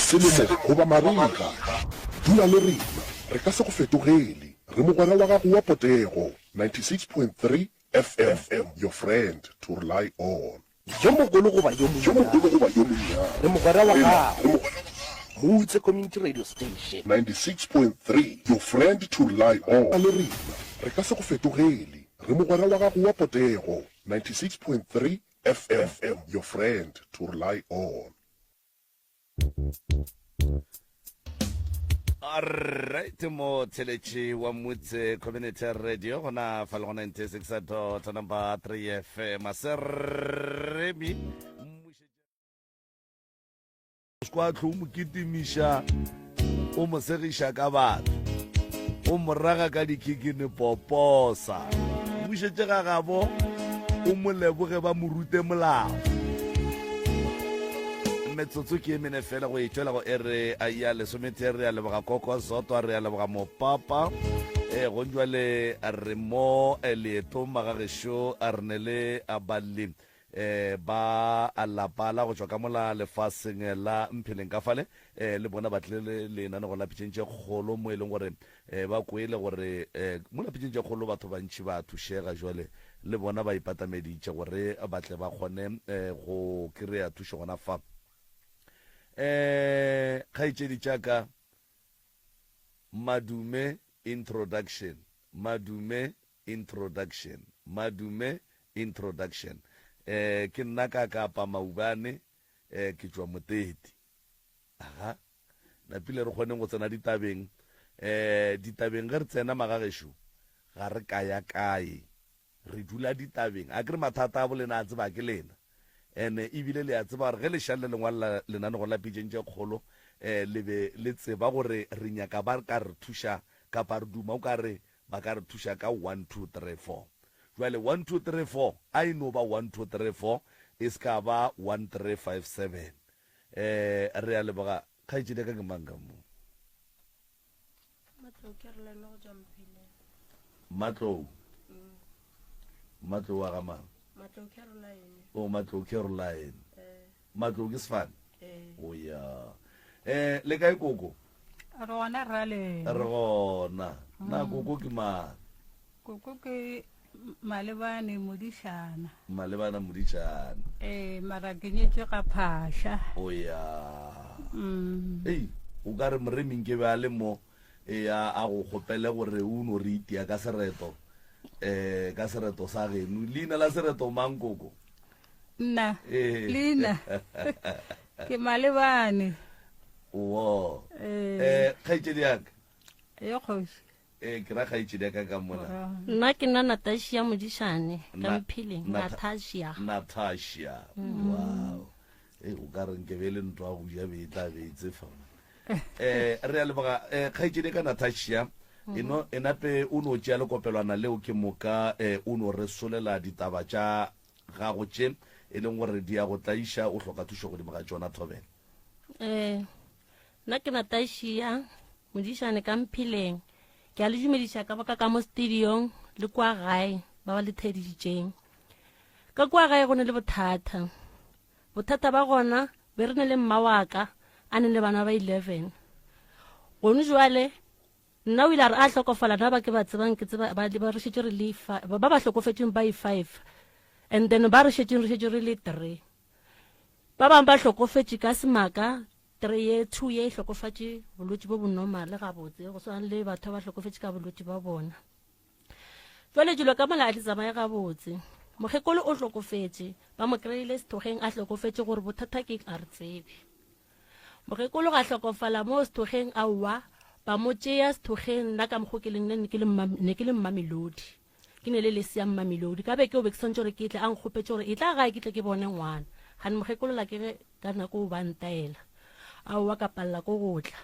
selemo goba mariga dula le rena re ka se go fetogele re mogwera wa gago wa potego 96.3 FM, your friend to rely on. yo mogolo goba yo monyane re mogwera wa gago Mutse Community Radio Station 96.3, your friend to rely on. Le rena re ka se go fetogele re mogwera wa gago wa potego 96.3 FM, your friend to rely on. Alright, mo telechi wa mutse community radio gona fa le go 96 number 3 FM maseremi skwa tlo mo kitimisha o mo segisha ka batho o mo raga ka dikikine poposa mo shetse ga gabo o mo leboge ba mo rute molao metsotso ke emene fela go itšwela go ere a ya lesomete re a leboga koko zoto a re a leboga mopapa go njwale a re mo leeto magagešo a re ne le a balli ba a lapa la go tšwa ka mola lefaseng la mpheleng ka fale le bona ba tlile lenane go lapitšentše kgolo mo e leng gore ba kwele gore mo lapitšentše kgolo batho bantši ba thušega jwale le bona ba ipatameditše gore ba tle ba kgone go kry-a thušo gona fa khaitšedi tšaka madume introduction ke nna ka kapa maubane ke tšwa moteti aha napile re kgoneng go tsena ditabeng ge re tsena magagešo ga re kaya kae re dula ditabeng a ke re mathata a bolena a tseba ke lena ene ebile le a tseba gore ge le šale lengwala lenane go lapitšentše kgolo le be le tseba gore re nyaka ba ka re thuša kapa re duma o ka re ba ka re thuša ka 1 2 3 4 jwale 1 2 3 4 a e no ba 1 2 3 4 e se ka ba 1 3 5 7 re a leboga kgaitšedi ka ke mang ka mo matlou wa ga mang Matlou Caroline Matlou ke sefane o ya le kae koko rona rale re gona na koko ke mang koko ke malebane modishana mara ke nyetswe ka phasha o ya o ka re moreming ke ba le mo a go kgopele gore o no re itia ka sereto sa geno leina la sereto mang koko nna leina ke malebane wo kgaitšedi yaka kgoši ke ra kgaitšedi yaka ka mona nna ke nna Natasha Modishane ka Mpheleng Natasha wow o ka re nke be le ntwa go ja be tla beetse fa re a leboga kgaitšedi ka Natasha enape o no tšea lekopelwana leo ke moka o no re solela ditaba tša gago tše e leng gore di a go tlaiša o hloka thušo godimo ga tšona thobela nna ke Natasha Modishane ka Mpheleng ke a le dumediša ka baka ka mo studiong le kwa gae ba ba le theditšeng ka kwa gae go ne le bothata ba gona be re ne le mma waka a ne le bana ba 11 gone jwale nna o ile a re a hlokofala na ba ke ba tsebang ke tseba ba re šetše re le ba hlokofetšeng ba 5 and then ba re šetšeng re le 3 ba bang ba hlokofetše ka semaka 3 ye 2 ye hlokofatše bolwetši bo bonomale gabotse go swana le batho ba hlokofetše ka bolwetši ba bona jwale dilo ka mola a di tsamaye gabotse mokgekolo o hlokofetše ba mo kry-ile sethogeng a hlokofetše gore bothata ke a re tsebe mokgekolo ga hlokofala mo sethogeng aowa ba mo tšea sethogeng nna ka mokgo ke leng ne ke le Mmamelodi ke ne le lesea Mmamelodi ka be ke o be ke swantse gore ke tle a nkgopetse gore e tla gae ke tle ke bone ngwana gane mokgekolo la ke ge ka nako o ba ntaela aowa ka palela ko gotla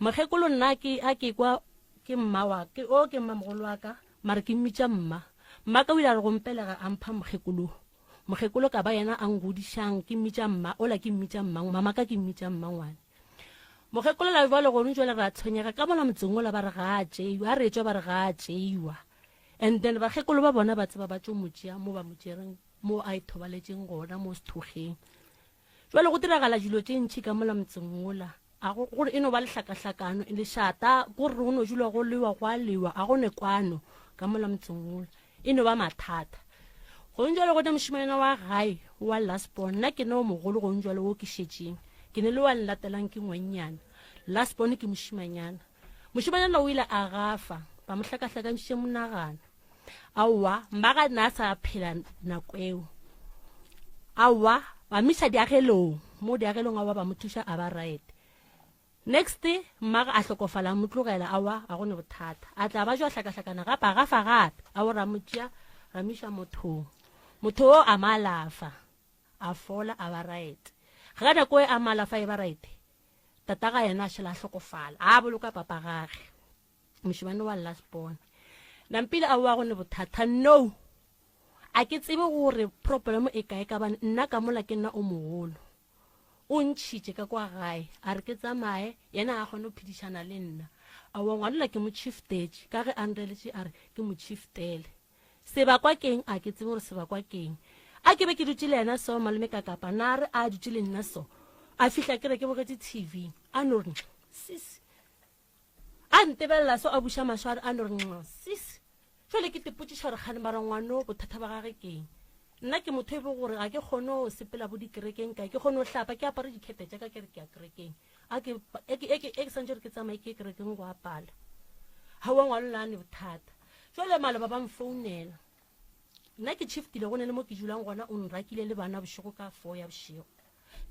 mokgekolo nna a ke kwa ke mma mmamogolo wa ka mare ke mmitša mma ka o ile a re gompelega a mpha mokgekolo ka ba yena a ngodišang ke mmitša mma ola ke mmitša mmang mama ka ke mmitša mmangwane mokgekolo la jwale gone jwale re a tshwenyega ka mola motseng ola ba re ga a tšeiwa a re etswa ba re ga a tšeiwa and then bakgekolo ba bona ba tseba ba tšo motšea mo ba motšereng mo a ithobaletšeng gona mo sethogeng jwale go diragala dilo tše ntšhi ka mola motseng ola gore e no ba lehlakahlakano le šata gore go no dula go lewa go a lewa a gone kwano ka mola motseng ola e no ba mathata gone jwale gone mošimanyana wa gae wa Lasbon nna ke ne o mogolo gone jwale o ke šetšeng ke ne le wa nlatelang ke ngwannyana Lasbon ke mošimanyana o ile a gafa ba mo hlakahlakantšitše monagano aowa mmaga nna a sa phela nako eo aowa ba misa diagelong mo diagelong aowa ba mo thuša a ba right next mmaga a hlokofala mo tlogela aowa a gone bothata a tla ba jwa hlakahlakana gape a gafa gape a o ramotšea ramiša mothong motho o a malafa a fola a ba right ga nako e a malafa e ba right tata ga yena a šhela a hlokofala a boloka papa gage mošimane wa lastborn nampile a wa gone bothata no a ke tsebe gore problem e kae ka bane nna ka mola ke nna o mogolo o ntšhitše ka kwa gae a re ke tsamaye yena a kgone go phedišana le nna a wa ngwalela ke mo chieftage ka ge a nreletše a re ke mo chieftele sebakwa keng a ke tsebe gore sebakwa keng a ke be ke dutse le yena so malome ka kapa na re a dutse le nna so a fihla ke re ke bogetse tv a no re sis a ntebelela so a buša mašo a re a no re sis jale ke tepotšiša gore kgane mara ngwano bothata ba gage keng nna ke motho e be gore ga ke kgone go sepela bo dikerekeng kae ke kgone go hlapa ke apare dikhete tša ka kere ke ya kerekeng e santse re ke tsamaye ke kerekeng go apala ga wa ngwalo lane bothata jale male ba ba mfounela nna ke chiefile go ne le mo ke dulang gona o nrakile le bana bošego ka 4 ya bošego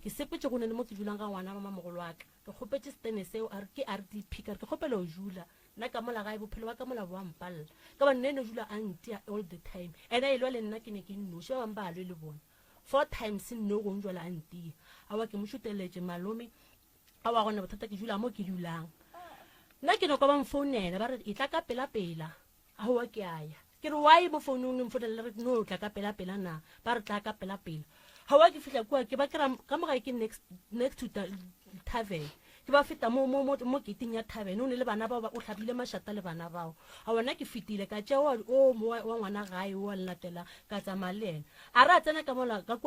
ke sepetse go ne le mo ke dulang ka ngwana mama mogolo wa ka ke kgopetse stene seo a re ke RDP ka re ke kgopela o jula nna ka mola gae bophelo ba ka mola bo ampalla ka ba nne jula a ntia all the time ena e lwa le nna ke ne ke nnoše ba mba alwe le bona 4 times nno go njwala a ntia a wa ke mo šuteletše malome a wa gone bothata ke jula mo ke dulang nna ke no ka ba mfounela ba re e tla ka pela a wa ke aya ke re why mo founung le mfounela re no tla ka pela na ba re tla ka pela ha wa ke fihla kwa ke ba kra ka mo ga ke next to the tavern ke ba feta mo kiting ya tavern o ne le bana ba o hlabile mashata le bana bao a wona ke fitile ka tšea o wa ngwana gae o latela ka tsamalena a ra tsena ka mola ka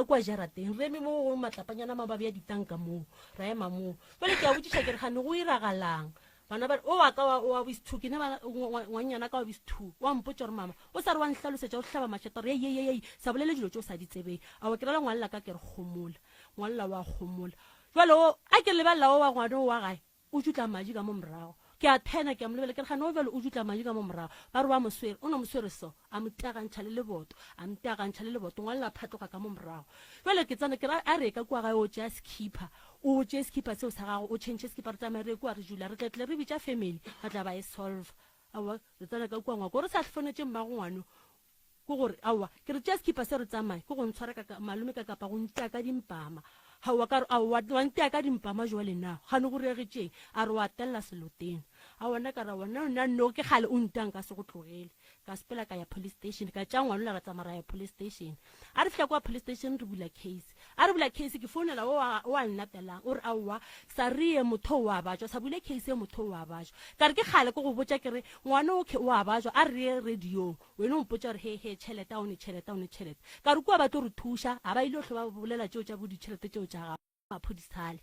kwa jarateng re me mo matlapanyana mababi ya ditanka mo ra ema mo pele ke a botšiša ke re gane go iragalang bana ba o wa ka wa wisithu ke ne ngwanyana ka wa wisithu wa mpotša gore mama o sa re wa nhlalosetša o hlaba mashata re ye sa bolele dilo tšeo sa di tsebeng a wa ke rela ngwalela ka ke re gomola ngwalela wa gomola jwale a ke lebelela o wa ngwana wa gae o jutla maji ka mo morago ke a thena ke a molebele ke re gane o vele o jutla maji ka mo morago ba re wa moswere o ne moswere so a moteagantšha le leboto ngwalela phatloga ka mo morago jwale ke tsana ke ra a re ka kwa gae o tšea skipper o tšea skipper seo sa gago o change skipper re tsamaye re kwa re jula re tletle re bitša family ba tla ba e solve awa re tsana ka kwa ngwa ko re sa tlhonetse mmago ngwano ko gore awa ke re tšea skipper se re tsamaye ko go ntshwara ka malome ka kapa go ntea ka dimpama ha wa ka wa ntea ka dimpama jwale na gane go regetšeng a re wa tella seloteng a wona ka ra wona no ke gale o ntang ka se go tlogele ka sepela ka ya police station ka tša ngwana la ra tsamara ya police station a re fihla kwa police station re bula case ke founela wa nnatelang o re aowa sa rie motho wa bajwa sa bule case motho wa bajwa ka re ke gale ko go botša ke re ngwana o wa bajwa a re radio wena o mpotša re he tšhelete a o ne tšhelete ka re kwa ba tlo re thuša a ba ile go ba bolela tšeo tša boditšhelete tšeo tša maphodisale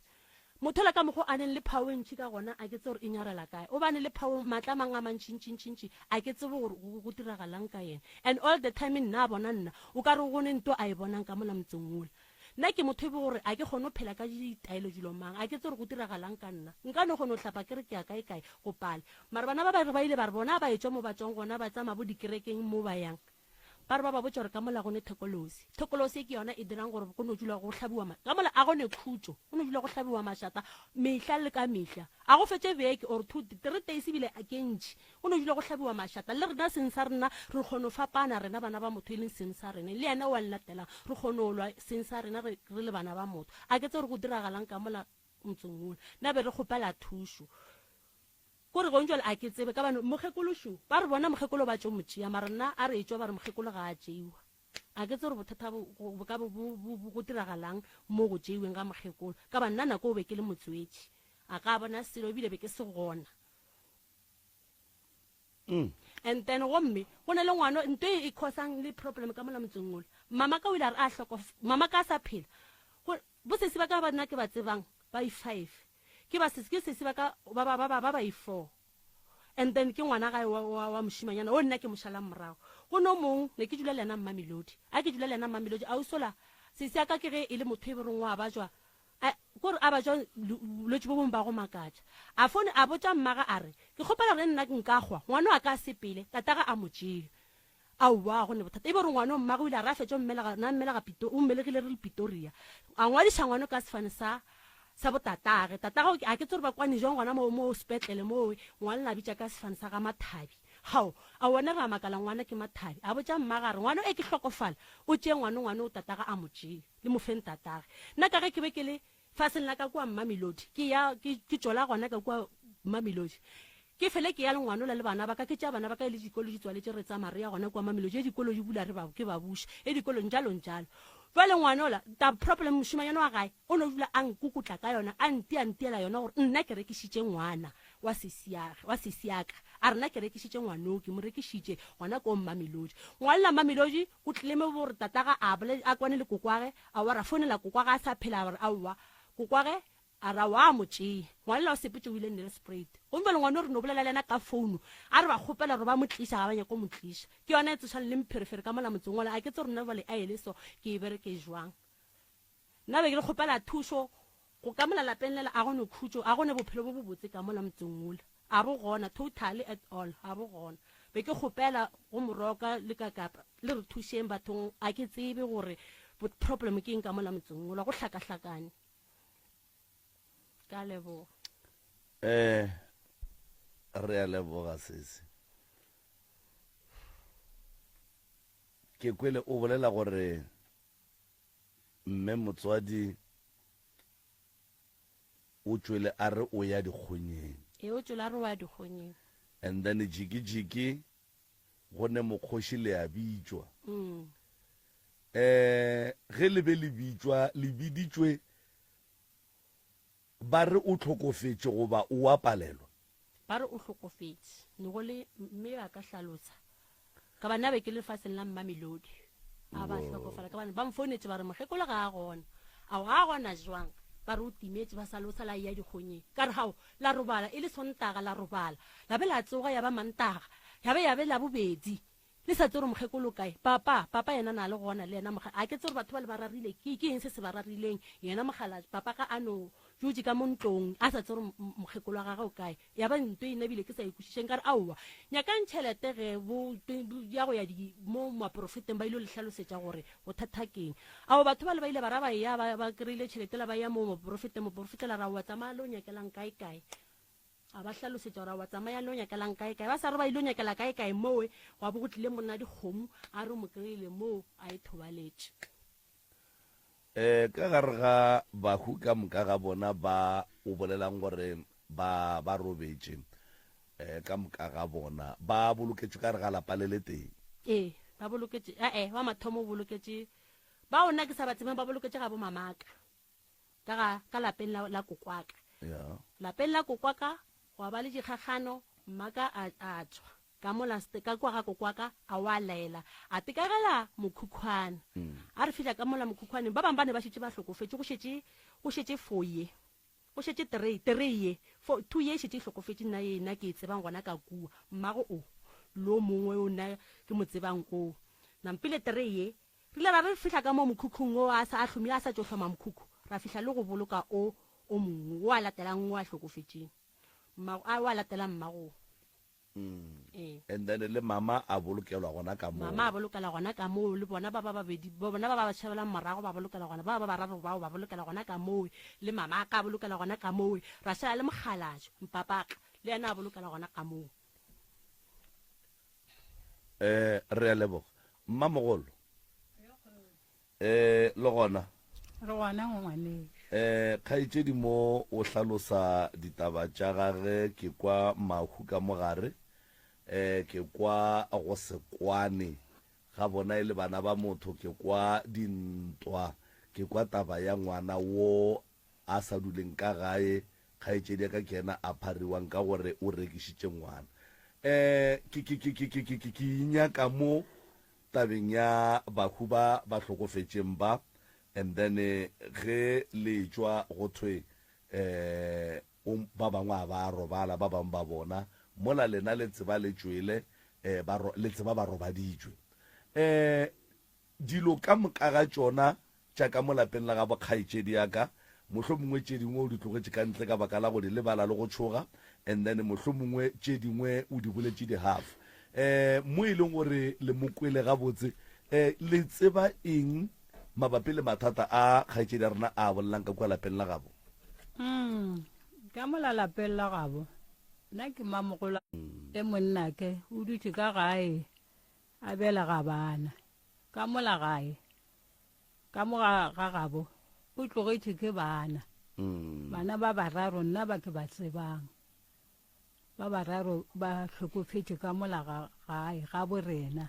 motho la ka mogo a neng le power ntši ka gona a ke tse gore e nyarela kae o bane le power matla mang a mantšintšintšintši a ke tsebe gore go diragalang ka yena and all the time nna a bona nna o ka re go ne nto a e bonang ka mola motseng ola nna ke motho e be gore a ke kgone go phela ka ditaelo dilo mang a ke tse gore go diragalang ka nna nka ne kgone go tlhapa ke re ke ya kae go pala mara bana ba ba ile ba re bona ba etswa mo batswang gona ba tsama bo dikerekeng mo ba yang ba re ba botša gore ka mola gone thekolosi ke yona e dirang gore go no dula go hlabiwa ka mola a gone khutso go no dula go hlabiwa mashata mehla le ka mehla a go fetse beke or 2-3 days bile a kentši go no dula go hlabiwa mashata le rena seng sa rena re kgone fapana rena bana ba motho e leng seng sa rena le yena wa llatelang re kgone go lwa seng sa rena re le bana ba motho a ke tse gore go diragalang ka mola motseng ola nna be re kgopela thušo gore go ntšwale a ke tsebe ka bane mokgekološo ba re bona mokgekolo ba tšo motšea mara nna a re etswa ba re mokgekolo ga a tšeiwa a ke tse gore bothata go diragalang mo go tšeiweng ka mokgekolo ka ba nna nako o be ke le motswetši a ka bona selo ebile be ke se gona and then gomme go na le ngwana nto e causang le problem ka mola motseng ola mama ka o ile a re a hloko mama ka sa phela bosesi ba ka ba nna ke ba tsebang ba i5 ke sesi ba ka ba 4 and then ke ngwana gae wa mošimanyana o nna ke mošalang morago go no mong ne ke dula le yena Mamelodi a ke dula le yena Mamelodi a o sola sesi ya ka ke ge e le motho e bereng wa bajwa gore a bajwa lotse bo bong ba go makatša a fone a botša mmaga a re ke kgopela re nna nka gwa ngwana a ka sepele tataga a motšele aowa go ne bothata e be re ngwana o mmago o ile a re a fetsa o mmelegile re le Pretoria a ngwadiša ngwana ka sefane sa botatage tatago a ke tse gore ba kwane jang ngwana mo sepetlele moo ngwana la bitša ka sefane sa ga Mathabi gao a wona re a makala ngwana ke Mathabi a botša mmagare ngwana e ke hlokofala o tšee ngwana o tataga a mo tšee le mofeng tatage nna ka ge ke be ke le faseng la ka kua Mamelodi ke tšola gona ka kua Mamelodi ke fele ke ya le ngwana le bana ba ka ke tša bana ba ka le dikolo di tswaletse re tsa Maria gona kua Mamelodi dikolo di bula re ba ke ba buša dikolo njalo jale ngwana ola ta problem moshimanyana wa gae o no dula a nkukutla ka yona a ntiela yona gore nna ke rekišitše ngwana wa sesiaka a rena ke rekišitše ngwaneo ke mo rekišitše ngwana ko Mamelodi ngwana la Mamelodi o tlile mo gore tataga a kwane le kokwage a wa ra fonela kokwage a sa phela gore aowa kokwage a ra wa mo tšee ngwana la o sepetse o ile Nelspruit o mbe le ngwana o re no bolela le ena ka founu a re ba kgopela gore ba mo tliša ga ba nyako mo tliša ke yona e tsošane le mpherefere ka mola motseng ola a ke tse rona bale a ele so ke e bereke jwang nna be ke le kgopela thušo go ka mola lapeng lela a gone khutšo a gone bophelo bo botse ka mola motseng ola a bo gona totally at all a bo gona be ke kgopela go moroka le kakapa le re thušeng bathong a ke tsebe gore problem ke eng ka mola motseng ola go hlakahlakane ka leboga re a leboga sese ke kwele o bolela gore mme motswadi o tšwele a re o ya dikgonyeng o tšwele a re o ya dikgonyeng and then jiki go ne mokgoši le a bitšwa ge le be le bitšwa le biditšwe ba re o tlhokofetše goba o a palelwa ba re o hlokofetse ne go le mme ba ka hlalosa ka bana be ke le faseng la Mamelodi a ba hlokofala ka bana ba mfonetse ba re mogekolo ga a gona a ga gona jwang ba re o timetse ba salosa la ya dikgonyeng ka re gao la robala e le Sontaga la robala la be la tsoga ya ba Mantaga ya be la bobedi le sa tsore mogekolo kae papa yena na le gona le yena a ke tsore batho ba le ba rarile ke eng se ba rarileng yena mogala papa ka ano jutsi ka montlong a sa tsore mogekolo wa gagwe kae ya ba ntwe ina bile ke sa ikušišeng ka re aowa nyakang tšhelete ge ya go ya mo maprofeteng ba ile le hlalosetša gore bothata keng ao batho ba le ba ile bara ba ya ba kry-ile tšhelete la ba ya mo moprofete la ra wa tsamaya le o nyakelang kae a ba hlalosetša gore wa tsamaya le o nyakelang kae ba sa re ba ile o nyakela kae moe wa bo go tlile monna dikgomo a re mo kry-ile moo a e thobaletše ka gare ga bahu ka moka ga bona ba o bolelang gore ba robetše ka moka ga bona ba boloketše ka re ga lapa le le teng ba boloketše wa mathomo o boloketše ba ona ke sa ba tsebeng ba boloketše ga bo mamaka ka lapeng la kokwaka lapeng la kokwaka wa ba le dikgagano mmaka a tswa ka mola ka kwa ga kokwaka a wa laela a tekagela mokhukhwane a re fihla ka mola mokhukhwane ba bang ba ne ba šetše ba hlokofetše go šetše foye go šetše tereye 2 ye šetše hlokofetše nna yena ke tsebang gona ka kua mmago o lo mongwe o nna ke mo tsebang o nampile tereye re le ra re fihla ka mo mokhukhung o a sa hlomile a sa tšo hloma mokhukhu ra fihla le go boloka o mongwe o a latelang o a hlokofetšeng wa latela mmago and then le mama a bolokelwa gona ka moo mama a bolokela gona ka moo le bona ba babedi bona ba tšhabelang morago ba bolokela gona ba bararo bao ba bolokela gona ka moo le mama a ka bolokela gona ka moo ra šala le mogalajo mpapaka le yena a bolokela gona ka moo re a leboga mmamogolo le gona re gona ngwaneng kgaitšedi mo o hlalosa ditaba tša gage ke kwa mahu ka mogare ke kwa go sekwane ga bona e le bana ba motho ke kwa dintwa ke kwa taba ya ngwana wo a sa duleng ka gae kgaitšedi ka kena a phariwang ka gore o rekišitše ngwana ke inyaka mo tabeng ya bahu ba hlokofetšeng ba and then ge le tšwa go thwe ba bangwe a ba robala ba bangwe ba bona mola lena le tseba le tšwele le tseba ba robaditšwe dilo ka moka ga tšona tša ka mo lapeng la ga bokgaitšedi yaka mohlho mongwe tše dingwe o di tlogetše ka ntle ka baka la go di lebala le go tšhoga and then mohlho mongwe tše dingwe o di boletše di half mo e leng gore le mokwele gabotse le tseba eng mabapi le mathata a kgaitsedi ya rena a bolelang ka kwa lapeng la gabo? ka mola lapeng la gabo nna ke mamogola e monnake o dutse ka gae a bela ga bana ka mola gae ka moga ga gabo o tlogetše ke bana ba bararo nna ba ke ba tsebang ba bararo ba hlokofetše ka mola gae ga borena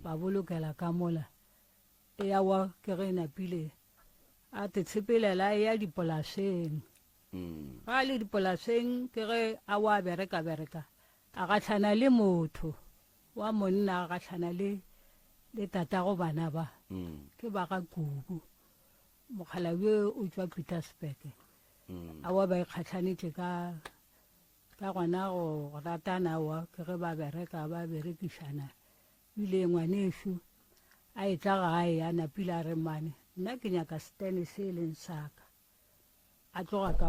ba bolokela ka mola e ya wa ke ge napile a te tshepelela ya dipolaseng ga le dipolaseng ke ge a wa bereka a gatlhana le motho wa monna a gatlhana le tatago bana ba ke ba ga Kubu mokgalabe o tswa Pietersburg a wa ba ikgatlhanetše ka gona go ratana wa ke ge ba berekišana bile ngwanešu a e tla gae a napile a re mane nna ke nyaka stene se e leng saka a tloga ka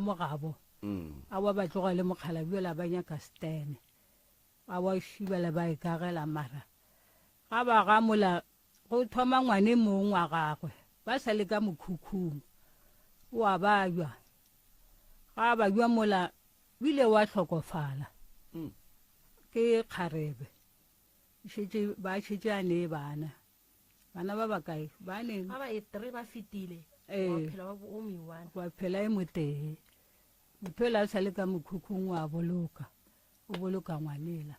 mo gabo a wa ba tloga le mokgalabe la ba nyaka stene a wa šibela ba e kagela mara ga ba gamola go thoma ngwane mong wa gagwe ba sa le ka mokhukhung wa bajwa ga ba jwa mola bile wa hlokofala ke kgarebe ba šetse a ne bana ba bakae ba ne ba e 3 ba fitile wa phela e motee motho la sa le ka mokhukhung wa boloka o boloka ngwanela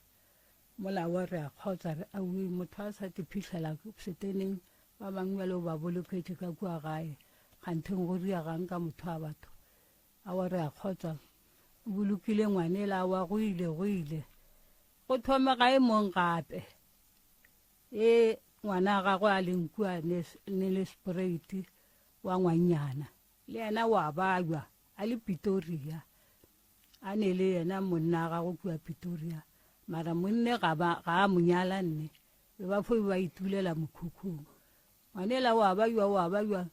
mola wa re a khotsa re a wi motho a sa tiphitlhela seteneng ba bangwe le ba boloketse ka kwa gae gantheng go ria gang ka motho a batho a wa re a khotsa o bolokile ngwanela wa go ile go thoma ga e mong gape ngwana ga go a leng kwa ne le sprite wa ngwanyana le yena wa bajwa a le Pretoria a ne le yena monna ga go kwa Pretoria mara monne ga a monyala nne ba fo ba itulela mokhukhung ngwanela wa bajwa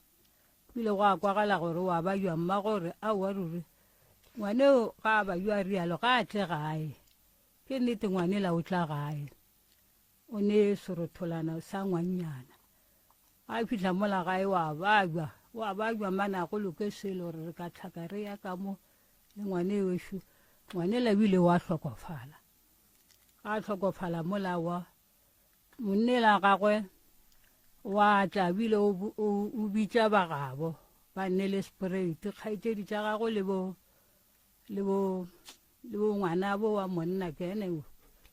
pile go a kwagala gore wa bajwa mma gore a wa ruri ngwaneo ga ba jwa rialo ga a tle gae ke nnete ngwanela o tla gae o ne sorotholana sa ngwanyana a fitla mola gae wa bajwa mana go loke selo gore re ka tlhaka re ya ka mo le ngwane wešo ngwanela bile wa hlokofala ga hlokofala mola wa monnela gagwe wa tla bile o bitša ba gabo ba nne le sprite kgaitšedi tša gago le bo ngwana bo wa monna ke ene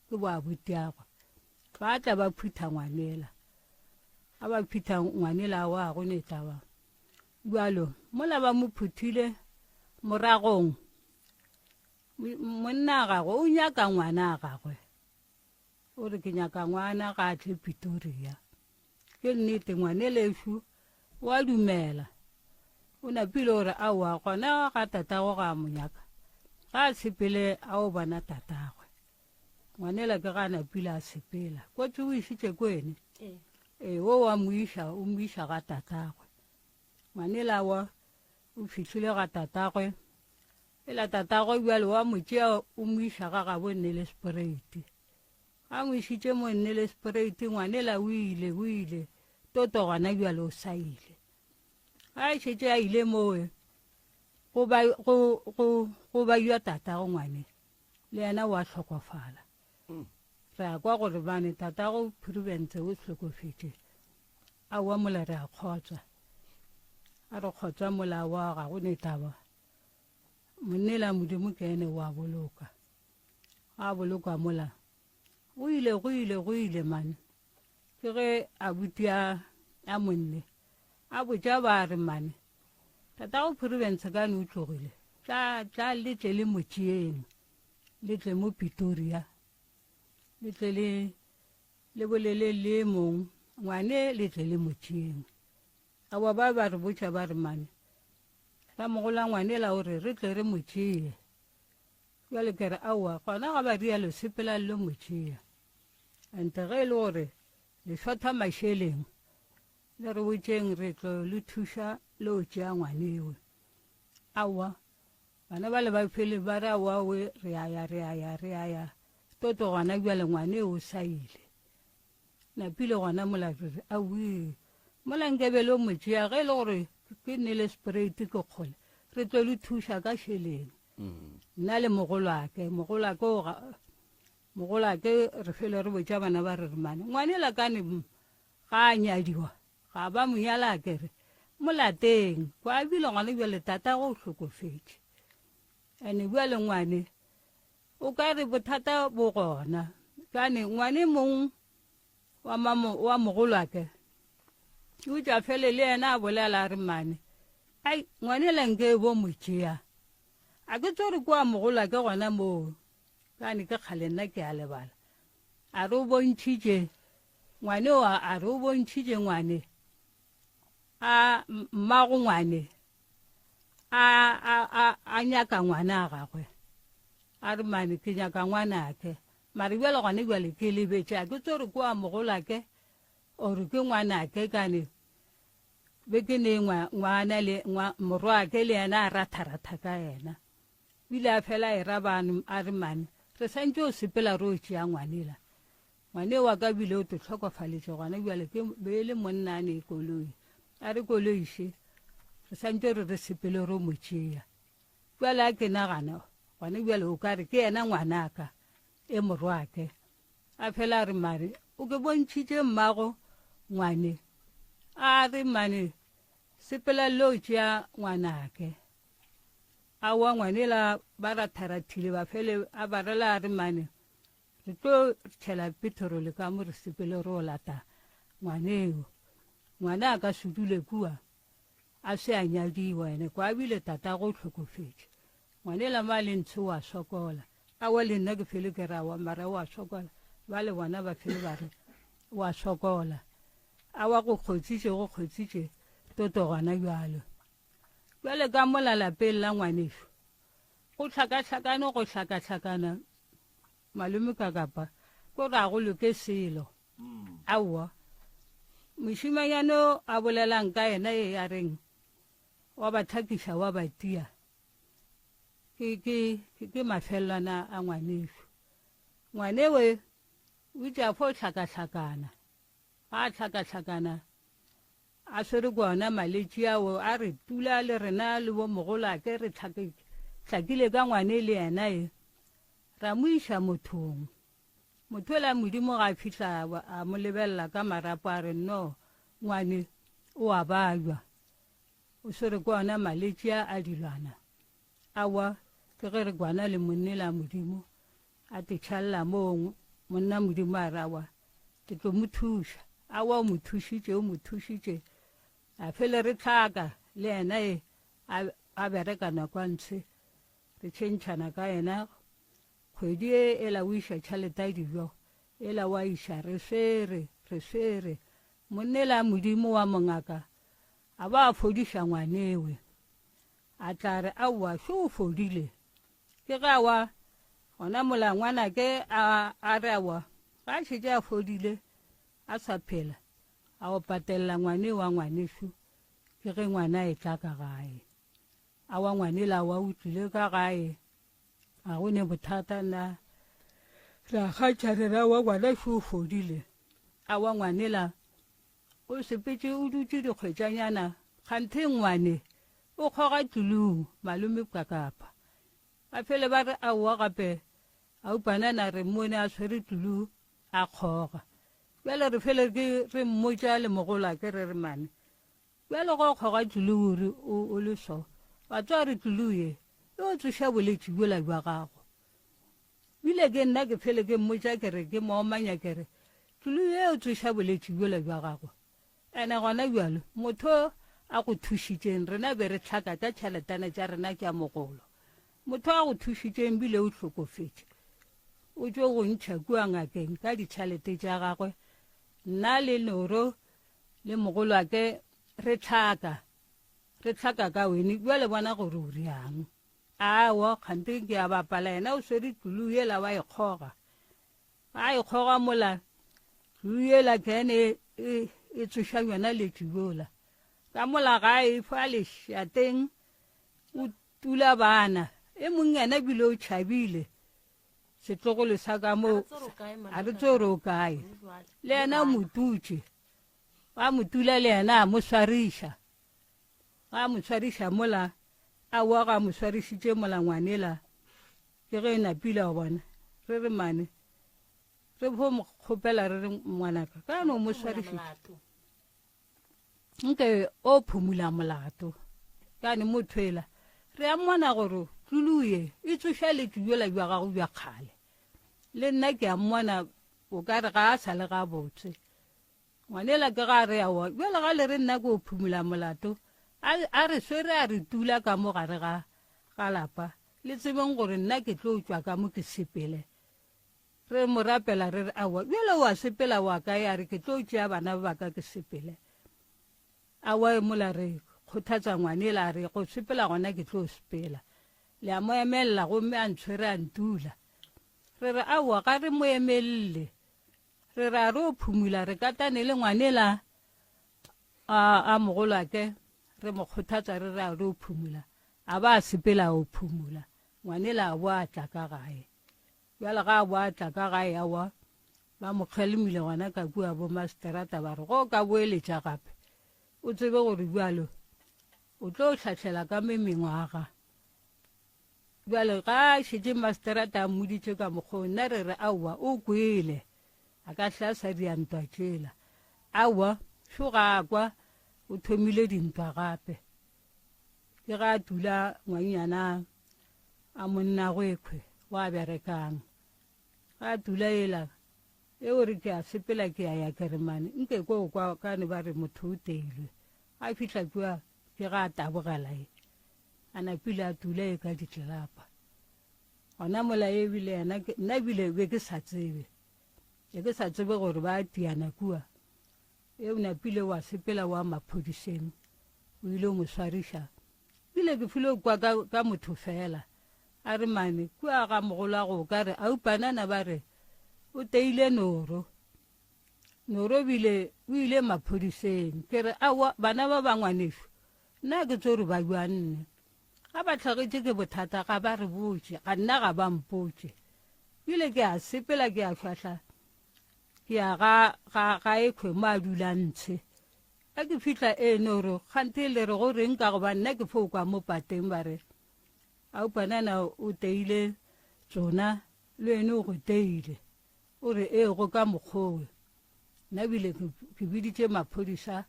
ke bo abutiagwa ba tla ba phutha ngwanela a ba phutha ngwanela wa go netaba bjalo mola ba mo phuthile moragong monna gagwe o nyaka ngwana gagwe o re ke nyaka ngwana ga a tle Pretoria ke nnete ngwanelešu wa dumela o napile gore aowa gona ga tatago ga mo nyaka ga a sepele a o bona tatagwe ngwanela ke ga a napile a sepela kotse o išitše kwene wo wa o moiša ga tatagwe ngwanela wa o fihlile ga tatagwe ela tatagwe bjale wa motšea o moiša ga gabo nne le sprite a mo išitše mo nne le sprite ngwanela o ile toto gona bjale o sa ile a šetše a ile moe go ba jwa tatago ngwane le yena wa hlokofala re a kwa gore bane tatago province o hlokofetše a wa mola re a kgotsa a re kgotsa mola wa ga go netaba monnela modimo ke ene wa boloka a boloka mola go ile mane ke ge a butia a monne a botša ba re mane tatago province ka ne o tlogile tla letle le motšeeng letle mo Pretoria letle le bolele le mong ngwane letle le motšeeng a wa ba re botša ba re mane ra mogola ngwanela gore re tle re motšee bjale ke re aowa gona ga ba rialo sepela le motšea ante ge e le gore le šotha mašeleng le re botšeng re tlo le thuša le o tšea ngwanewe aowa bana ba le ba phele ba re aowa we re aya toto gona bjale ngwane o saile napile gona molatore awi mola nkebele o motšea ge e le gore ke nnele sprate ke kgole re tlo le thuša ka šheleng nna le mogolwake re fele re botša bana ba re remane ngwane la kane ga a nyadiwa ga ba monyala kere molateng kwa bile ngwane bjale tata go hlokofetše ane bjale ngwane o ka re bothata bo gona kane ngwane mong wa mogolwake o tša fele le yena a bolela a re mane ai ngwane lenke bo motšea a ke tsore kwa mogolwake gona moo kane ke kgale nna ke a lebala a re o bontšhitše ngwane a re o bontšhitše ngwane a mmago ngwane a nyaka ngwana a gagwe a re mane ke nyaka ngwanake mare bjale gone bjale ke lebetše a ke tsore kwa mogolwake ore ke ngwanake kane be ke ne morwake le yena a ratharatha ka yena bile a fela e rabane a re mane re santse o sepela re o tšea ngwanela ngwane wa ka bile o te tlhokofaletše gona bjale ke be le monnane koloi a re koloiše re santse re sepele re o mo tšea bjale a ke nagana gone bjale o ka re ke yena ngwanaka e morwake a fela a re mare o ke bontšhitše mmago ngwane a re mane sepela le o tšea ngwanake a wa ngwanela ba ratharathile ba fele a barela a re mane re tlo tšhela petrole ka mo re sepele re o lata ngwaneo ngwana a ka sedule kua a se a nyadiwa ene kwa bile tata go hlokofetše ngwanela ma le ntsho wa sokola a wa le nna ke fele ke ra wa mara wa sokola ba le bona ba fele ba re wa sokola a wa go kgotsitše toto gona bjalo bjale ka mola lapeng la ngwaneso go hlakahlakana malome ka kapa ko ra go loke selo aowa mošimanyano a bolelang ka yena e ya reng wa ba thakiša wa ba tia ke mafelelwana a ngwaneso ngwanewe o itša fo hlakahlakana ga a hlakahlakana a swere kwana maletši ao a re tula le rena le bo mogolake re hlakile ka ngwane le yena e ra mo iša mothong motho la modimo ga a fitlha a mo lebelela ka marapo a re no ngwane o a balwa o swere kwana maletši a dilwana awa ke ge re kwana le monne la modimo a te tšhalela moo monna modimo a rawa ke tlo mo thuša awa o mo thušitše a fele re tlhaka le yena e a berekana kwa ntshe re tšhentšhana ka yena kgwedi e la o iša tšhaleta dijo e la wa iša re swere monne la modimo wa mongaka a ba a fodiša ngwanewe a tla re aowa se o fodile ke ga wa gona mola ngwanake a re awa ga a šetse a fodile a sa phela a o patelela ngwane wa ngwaneso ke ge ngwana e tla ka gae a wa ngwanela wa utlwile ka gae a go ne bothata na ra kgatšharela wa ngwana se o fodile a wa ngwanela o sepetse o dutse dikgwetšanyana kganthe ngwane o kgoga tulung malome ka kapa ba fele ba re aowa gape a upanana re mmone a tshwere tulu a kgoga bjale re fele re mmotša le mogolake re re mane bjale go kgoga tulu ore o le so ba tswa re tulu ye e o tsoša boletši bola jwa gago bile ke nna ke fele ke mmotša kere ke moomanya kere tulu ye o tsoša boletši bola jwa gago ene gona bjalo motho a go thušitšeng rena be re tlhaka tša tšhaletana tša rena tša mogolo motho a go thušitšeng bile o hlokofetše o tšo go ntšha kua ngakeng ka ditšhalete tša gagwe nna le noro le mogolwake re tlhaka ka wene bjale bona gore o riang awa kgante ke a bapala yena o swere tulu yela wa ikgoga a ikgoga mola tulu yela kene e tsoša yona letšibola ka mola gae fa lešateng o tula bana e mong yena bile o tšhabile setlogolo sa ka mo a re tse gore o kae le ena motutse ga motula le ena a mo swariša ga mo swariša mola a wa ga mo swarišitše mola ngwanela ke ge e napile go bona re re mane re bo mo kgopela re re ngwanaka ka no mo swarišitše nke o phumula molato kane mothwela re a mmona gore tluluye e tsošaletše bjola bja gago bja kgale le nna ke a mmona o ka re ga a sa le ga botse ngwanela ke ga re awa bjola ga le re nna ke o phumula molato a re swere a re tula ka mo gare ga lapa le tsebeng gore nna ke tlo tšwa ka mo ke sepele re mo rapela re re awa bjola wa sepela wa kae a re ke tlo tšea bana ba ka ke sepele awa e mola re kgothatsa ngwanela a re go sepela gona ke tlo sepela le a mo emelela gomme a ntshwere a ntula re re awa ga re mo emelele re re a re o phumula re katane le ngwanela a mogolo ake re mo kgothatsa re re a re o phumula a ba a sepela o phumula ngwanela a boa tla ka gae bjale ga a boa tla ka gae awa ba mo kgelemile gona ka kua bo masterata ba re go ka boeletša gape o tsebe gore bjalo o tlo tlhatlhela ka memengwaga bjale ga šetse masterata a mmoditše ka mokgwa nna re re aowa o kwele a ka hla sa diantwa tšela aowa šo ga a kwa o thomile dintwa gape ke ga a tula ngwanyana a monna go ekgwe wa berekang ga a tula ela e ore ke a sepela ke a ya keremane nke ko kwa kane ba re motho o teilwe a fitlha kua ke ga a tabogela e a napile a tula e ka ditlelapa gona mola e bile nna bile be ke sa tsebe gore ba tiana kua e o napile wa sepela wa maphodiseng o ile o mo swariša bile ke file kwa ka motho fela a re mane kua ga mogolo a go ka re aupanana ba re o teile noro bile o ile maphodiseng ke re awa bana ba bangwaneso nna ke tso re ba jwanne ga ba tlhagetše ke bothata ga ba re botse ga nna ga ba mpotse bile ke a sepela ke a tlhwatlha ke a ga ekgwe mo a dulantshe a ke fitlha noro kgante le re go reng ka go ba nna ke fo kwa mo pateng ba re aupanana o teile tsona le ene o go teile o re go ka mokgowe nna bile ke biditše maphodisa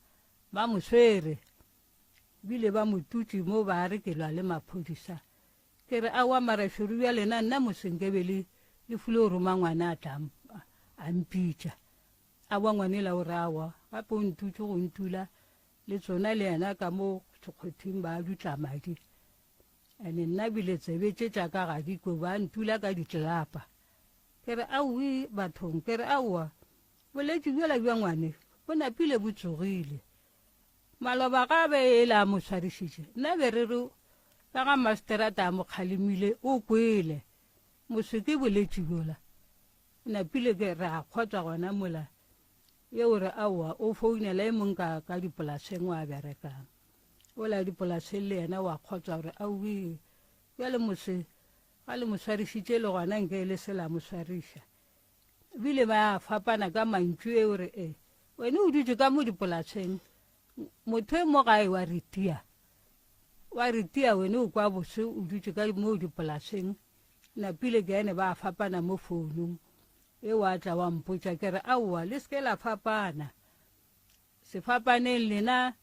ba mo swere bile ba mo tutse mo ba re ke lwa le maphodisa ke re awa marašoru bja lena nna mosenkebe le fule o roma ngwana a tla a mpitša awa ngwanela o re awa gape o ntutse go ntula le tsona le yena ka mo sekgothing ba dutla madi ane nna bile tsebetše tša ka ga diko ba ntula ka ditlelapa ke re aowe bathong ke re aowa boletše bjela bja ngwane bo napile bo tsogile maloba ga be e la mo swarišitše nna be re re ka ga masterata a mo kgalemile o kwele moseke boletše bjola napile ke re a kgotsa gona mola ye o re aowa o founela e mong ka dipolaseng wa berekang o la dipolaseng le yena wa kgotsa gore aowe bjale mose ga le mo swarišitše le gona nke le se la mo swariša bile ba fapana ka mantšu e o re wene o dutse ka mo dipolaseng motho e mo gae wa retia wene o kwa bose o dutse ka mo dipolaseng napile ke ene ba fapana mo founung e wa tla wa mpotša ke re aowa le seke la fapana sefapaneng lena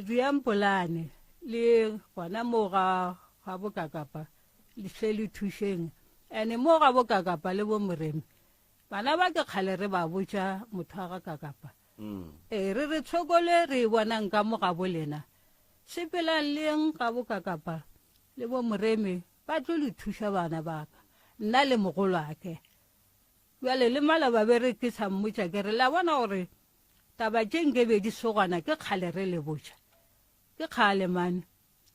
riampolane le gona mo ga bokakapa le hle le thušeng ene mo ga bokakapa le bo moremi bana ba ke kgale re ba botša motho a ga kakapa re re tshokole re bonang ka mo ga bolena sepelang leng ga bokakapa le bo moremi ba tlo le thuša bana baka nna le mogolo ake bjale le malaba be re ke sa mmotša ke re la bona gore taba tše nkebe di sogana ke kgale re le botša ke kgale mane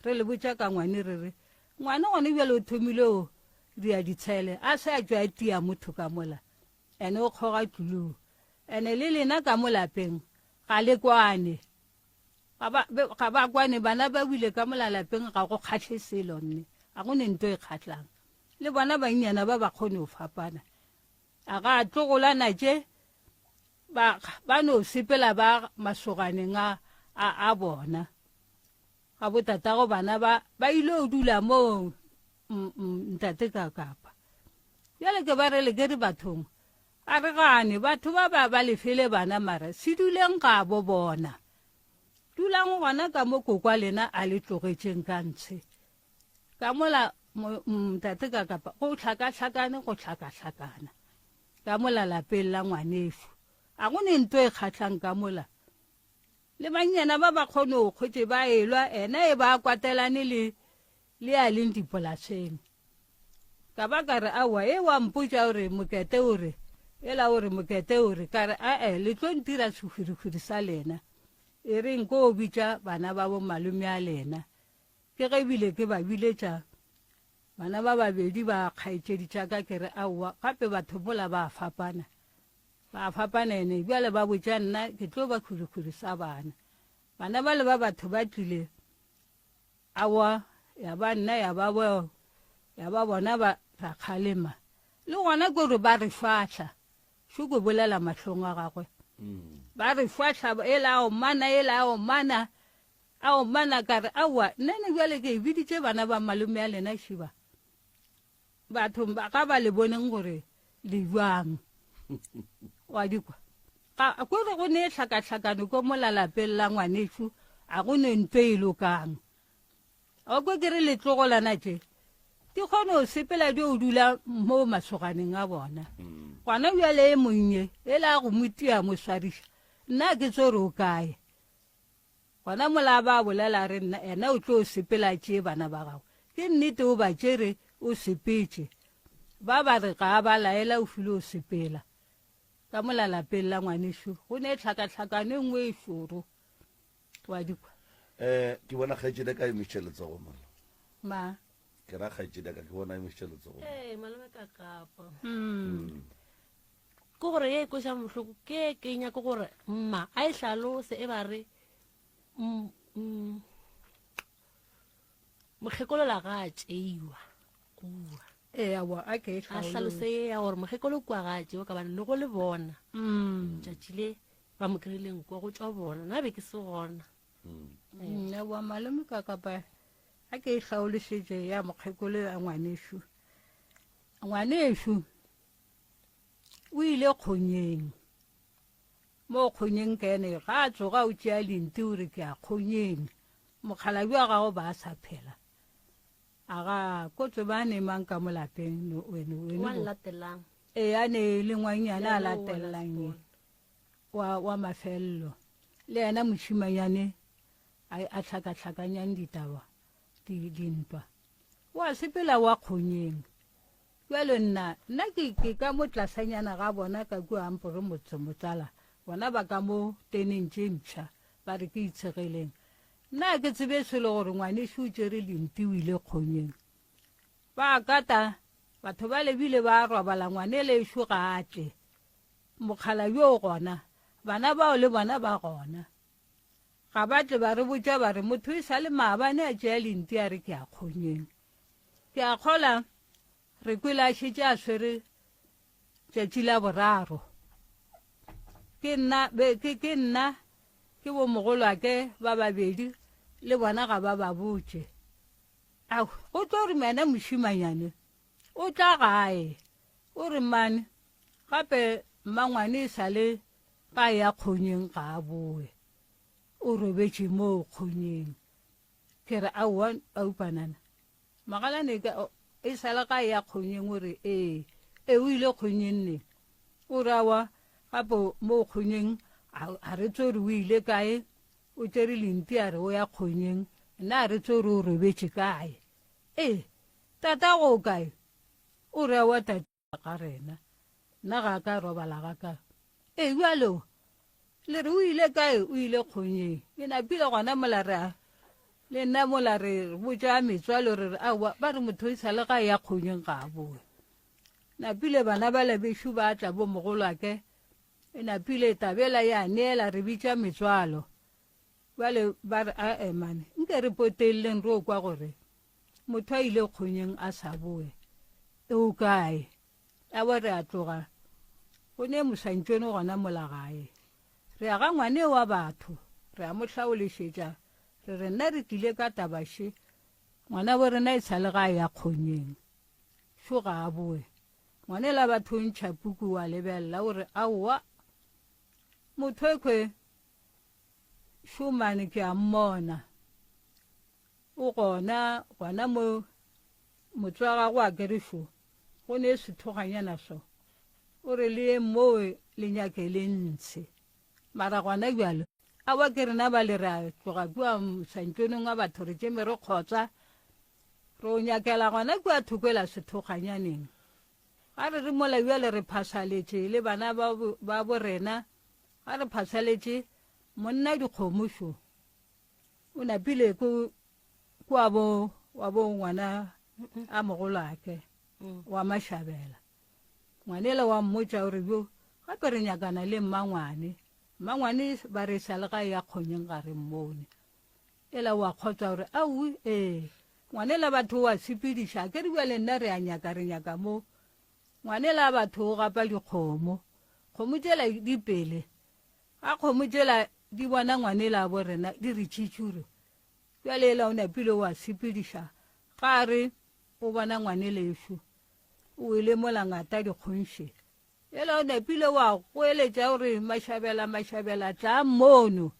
re le botša ka ngwane re re ngwane gone bjale o thomile o dia ditshele a se a tšwa a tia motho ka mola ene o kgoga tulong ene le lena ka mo lapeng ga le kwane ga ba kwane bana ba buile ka mola lapeng ga go kgatlhe selo nne ga go ne nto e kgatlang le bona bannyana ba ba kgone go fapana a ga tlogolana tje ba no sepela ba masoganeng a bona ga botatago bana ba ile o dula mo ntate ka kapa jale ke ba rele ke re bathong a re gane batho ba lefele bana mara se duleng ka bo bona dulang gona ka mo kokwa lena a le tlogetšeng ka ntshe ka mola ntate ka kapa go tlhakatlhakane go tlhakatlhakana ka mola lapeng la ngwanefu a go ne ntho e kgatlhang ka mola le bannyana ba ba kgone go kgwetse ba elwa ena e ba kwatelane le a leng dipolaseng ka ba ka re aowa e wa mpotsa gore mokete ore ela ore mokete ore ka re ae le tlo ntira sehwirihwiri sa lena e reng ko o bitsa bana ba bo malome a lena ke ge ebile ke ba biletša bana ba babedi ba kgaetšedi tša ka ke re aowa gape batho mola ba fapana ene bjale ba botša nna ke tlo ba khwirihwiri sa bana ba le ba batho ba tlile aowa ya ba nna ya ba bona ba ra kgalema le gona ke gore ba re fahla šoko bolela mahlong a gagwe ba re fahla ela ao mana ka re aowa nnene bjale ke ebiditše bana ba malome ya lena šiba batho ba ka ba le boneng gore le jwang wa dikwa kore go ne tlhakatlhakane ko molalapeng la ngwanešu a go ne ntho e lokang a kwe ke re letlogolana tše di kgone go sepela di o dula mo masoganeng a bona gona bjale e monnye e la go motia moswariša nna ke tsore o kae gona mola ba bolela re nna ena o tlo o sepela tšee bana ba gago ke nnete o ba tšere o sepetse ba re ga ba laela o file o sepela ka mola lapeng la ngwanešu go ne tlhakatlhakane nngwe e šoro wa dikwa ke bona kgaetšedi ka emešišeletsogo mala ma ke ra kgaetšedi ka ke bona emešišeletsogo malome ka kapa ke gore ye koša mohloko ke nyaka gore mma a e hlalose e ba re mokgekolola ga a tšeiwa kua awa a ke a hlalose ye ya gore mokgekolo kua ga a tšewa ka bane le go le bona tšatši le ba mo kry-ileng kua go tšwa bona na be ke se gona awa malome ka kapa a ke hlaološetše ya mokgekolo a ngwanešu o ile kgonyeng mo kgonyeng ka ene ga a tsoga o tšea lente ore ke a kgonyeng mokgalabi wa gago ba a sa phela a ga kotse ba nemang ka molapeng wa latelang a ne le ngwanyana a latelelang wa mafelelo le ena mošimanyane a tlhakatlhakanyang ditaba dintwa wa sepela wa kgonyeng jalo nna ke ka mo tlasanyana ga bona ka kua ampore motsala bona ba ka mo teneng tše mpšha ba re ke itshegeleng nna ke tsebe selo gore ngwanešo o tšere lenti o ile kgonyeng ba kata batho ba lebile ba robala ngwane lešo ga atle mokgala yo gona bana bao le bona ba gona ga batle ba re botša ba re motho e sa le maabane a tšea lenti a re ke a kgonyeng ke a kgola re kwela šetše a swere tšatši la boraro ke nna ke bomogolo ake ba babedi le bona ga ba ba botše go tlo re mena mošimanyane o tla gae o re mane gape mmangwane e sa le ka ya kgonyeng ga a boe o robetše mo kgonyeng ke re aowa aupanana magalane e sala ka ya kgonyeng o re o ile kgonyeng ne o re awa gape mo kgonyeng a re tsore o ile kae o tšere lenti a re o ya kgonyeng nna a re tsore o robetše kae tata go kae o re awa tata ka rena nna ga ka robala ga ka bjalo le re o ile kae o ile kgonyeng e napile gona mola le nna mola re botša metswalo re re aowa ba re motho e sale ga ya kgonyeng ga a boe napile bana ba lebešo ba tla bo mogolo ake e napile tabela ya neela re bitša metswalo bale ba re aemane nke re poteleleng re o kwa gore motho a ile kgonyeng a sa boe o kae a bo re a tloga go ne mosantšone gona mola gae re aga ngwane wa batho re a mo hlaolešetša re re nna re tlile ka tabaše ngwana bo rena e sa le gae ya kgonyeng šo ga a boe ngwane la batho ntšha puku wa lebelela o re aowa motho ekwe šomane ke a mmona o gona mo motse wa gago a kerešo go ne sethoganyana so o re le moe le nyake le ntshe mara gona bjalo a wa ke rena ba le ra tloga kua santšoneng wa batho re tšeme re kgotsa re o nyakela gona kua thokwela sethoganyaneng ga re re mola bjale re phasaletše le bana ba borena ga re phasaletše monna dikgomošo o napile wa bo ngwana a mogolo ake wa mašabela ngwanele wa mmotša gore bjo gape re nyakana le mmangwane ba re sa le gae ya kgonyeng ga re mmone ela wa kgotsa gore aui ngwanela batho wa sepediša ke re bjale nna re nyaka mo ngwanela batho o gapa dikgomo kgomo tšela dipele ga kgomo tšela di bona ngwanela bo rena di re tšitšure bjale ela o napile wa sepediša ga re o bona ngwanelešo o ile mola ngata dikgonše ela o napile wa goeletša gore mašabela tla mono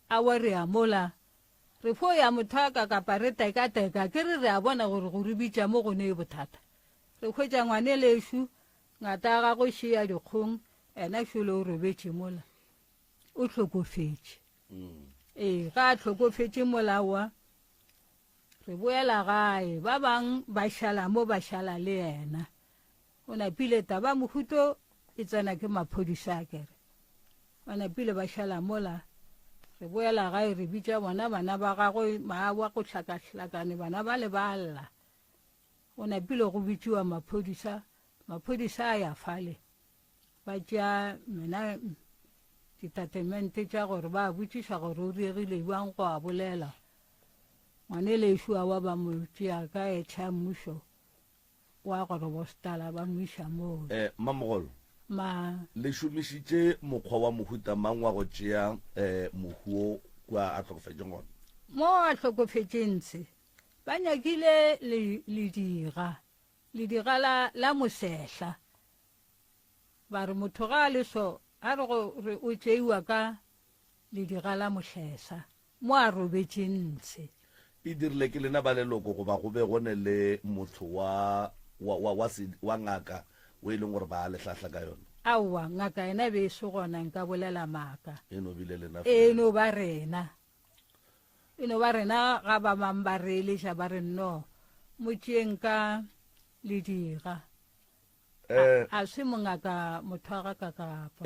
a wa re a mola re fo ya motho a ka kapa re teka ke re a bona gore go re bitša mo gone e bothata re hwetša ngwanelešo ngata ga go šea dikgong ena šole o robetše mola o hlokofetše ga a hlokofetše molawa re boela gae ba bang ba šala mo ba šala le yena o napile taba mohuto e tsena ke maphodisa a kere ba napile ba šala mola re boela gae re bitša bona bana ba gagwe maawa go hlakahlakane bana ba le ba lla o napile go bitšiwa maphodisa a ya fale ba tšea mena ditatemente tša gore ba botšiša gore o diegile bjang go a bolela ngwanelešo a wa ba mo tšea ka etšha mmušo wa gore bostala ba moiša moo mamogolo le šomišitše mokgwa wa mohuta mang wa go tšea mohuo kua a tlhokofetšeng gona mo a tlhokofetšentse ba nyakile ledira la mosehla ba re motho ga a leso a re gore o tšeiwa ka ledira la mohlesa mo a robetšentse e dirile ke lena ba leloko goba go be gone le motho wa ngaka o e leng gore ba a lehlahla ka yone aowa ngaka ena be se gona nka bolela maaka eno bile lena eno ba rena ga ba mang ba re eleša ba re no motšeng ka ledira a se mongaka motho a ga ka kapa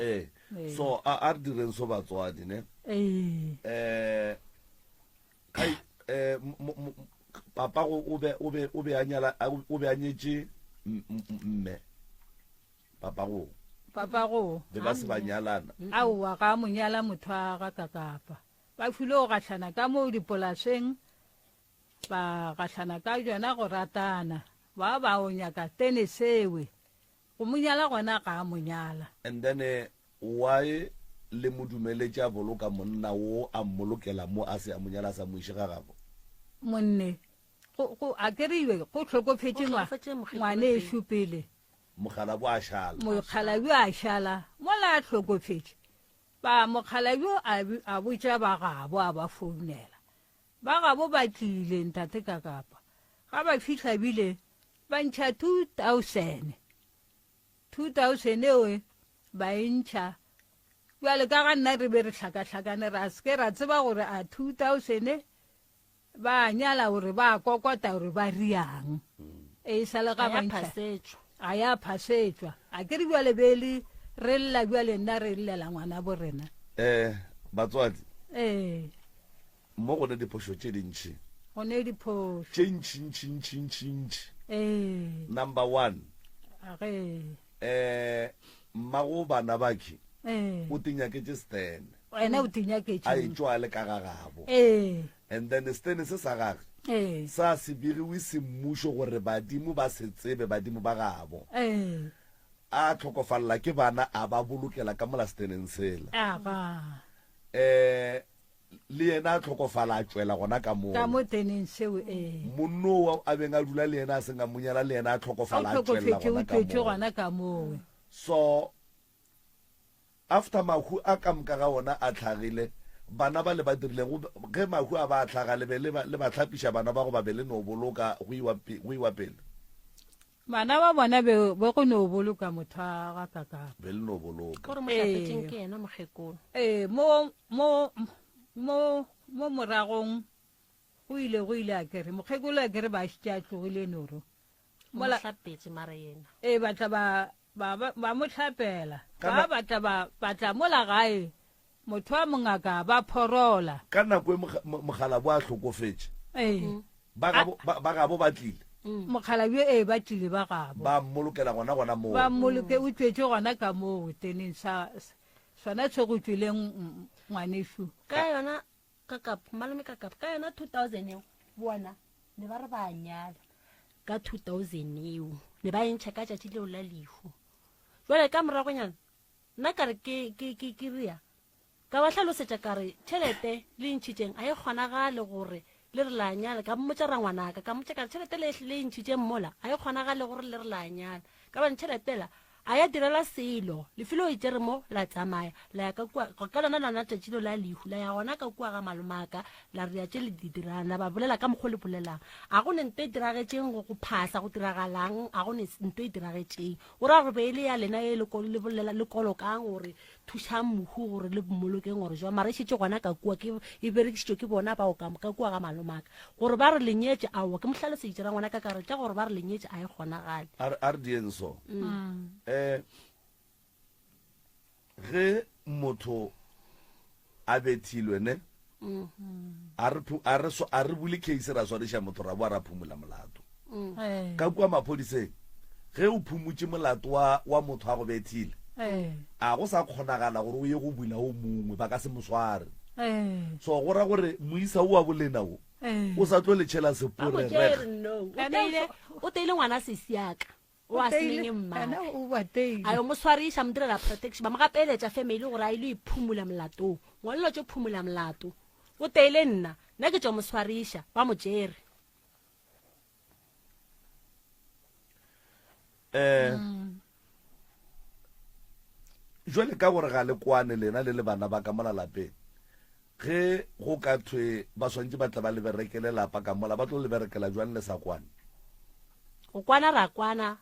so a re direng so batswadi ne papa o be a nyetše mme papa go be ba se ba nyalana aowa ga mo nyala motho a ga ka kapa ba file go gahlana ka mo dipolaseng ba gahlana ka jona go ratana ba o nyaka tenesewe go mo nyala gona ga a mo nyala and then why le modumeletša a boloka monna wo a mmolokela mo a se a mo nyala sa moiše ga gago monne a keriwe go tlhokofetše ngwane e šupele mokgala bo a šala mokgalabjo a šala mola a tlhokofetše ba mokgalabjo a botša ba gabo a ba founela ba gabo ba tlile ntate ka kapa ga ba fitlha bile ba ntšha 2000 ewe ba e ntšha bjale ka ga nna re be re hlakahlakane ra seke ra tseba gore a 2000 ba nyala gore ba kokota gore ba riang e sale ga ba ntšha a ya phasetšwa a ke re bjale bele re lla bjale nna re llela ngwana bo rena batswadi mo gone diphošo tše dintšhi go ne diphošo tše ntšhi number 1 mmago bana baki o tinyaketše stene wena o tinyaketše a etšwa le ka ga gabo and then stene se sa gage sa se begiwe semmušo gore badimo ba se tsebe badimo ba gabo a tlhokofalela ke bana a ba bolokela ka molasteneng sela le yena a tlhokofala a tswela gona ka mo teneng seo monno a beng a dula le yena a seng a monyala le yena a tlhokofala a tswela gona ka moo so after mahu a ka moka ga ona a tlhagile bana ba le ba dirileng ge mahu a ba tlhaga le ba tlhapiša bana ba go ba be le no boloka go iwa pele bana ba bona be go no boloka motho a ga kaka be le no boloka gore mo tlapetseng ke ena mogekolo mo moragong go ile a kere mokgekolo a kere ba šitša tlogile noro mo tlapetse mara yena batla ba mo tlhapela ba batla mola gae motho wa mongaka ba phorola ka nako e mogala bo a tlhokofetse ba gabo ba tlile mokgalabio ba tlile ba gabo ba mmolokela gona moo ba mmoloke o tswetse gona ka moo teneng sona se go tswileng ngwaneso ka yona malome kakapa ka yona 2000 eo bona ne ba re ba nyala ka 2000 eo ne ba entšha ka tšatši leo la lehu jwale ka moragonyana nna kare ke ria ka ba tlhalosetša kare tšhelete le ntšhitšeng a e kgonagale gore le re la nyala ka mmotša ra ngwanaka ka mmotša kare tšhelete le ntšhitšeng mola a e kgonagale gore le re la nyala ka bane tšheletela a ya direla selo lefelo o itsere mo la tsamaya la ya ka lona tšatši lo la lehu la ya gona ka kua ga malomaka la re ya tše le didirana ba bolela ka mokgwa le bolelang a go ne nto e diragetšeng go phasa go diragalang a go ne nto e diragetšeng o ra gore beele ya lena e le kolokang gore thušang mohu gore le mmolokeng gore jwa mara e šetše gona ka kua e berekišitšwe ke bona bao ka kua ga malomaka gore ba re lenyetše aowa ke mohlaloseditše ra ngwana ka kare tša gore ba re lenyetše a e kgonagale a re dienso ge motho a bethilwe ne a re bule case ra swariša motho ra boa ra phumula molato ka kua maphodiseng ge o phumutše molato wa motho a go bethile a go sa kgonagala gore o ye go bula o mongwe ba ka se mosware so go ra gore moisa o wa bolena o sa tlo letšhela sepore o teile ngwana sesiaka wa seneng mmana ayo mo swariša mo direla protection ba mo gapeletša family gore a ile iphumula molatong ngwalelo tše phumula molato o teile nna ke tšo mo swariša ba mo tšere jwale ka gore ga le kwane lena le bana ba ka mola lapeng ge go ka thwe ba swantse ba tla ba le berekele lapa ka mola ba tlo le berekela jwang le sa kwane go kwana ra kwana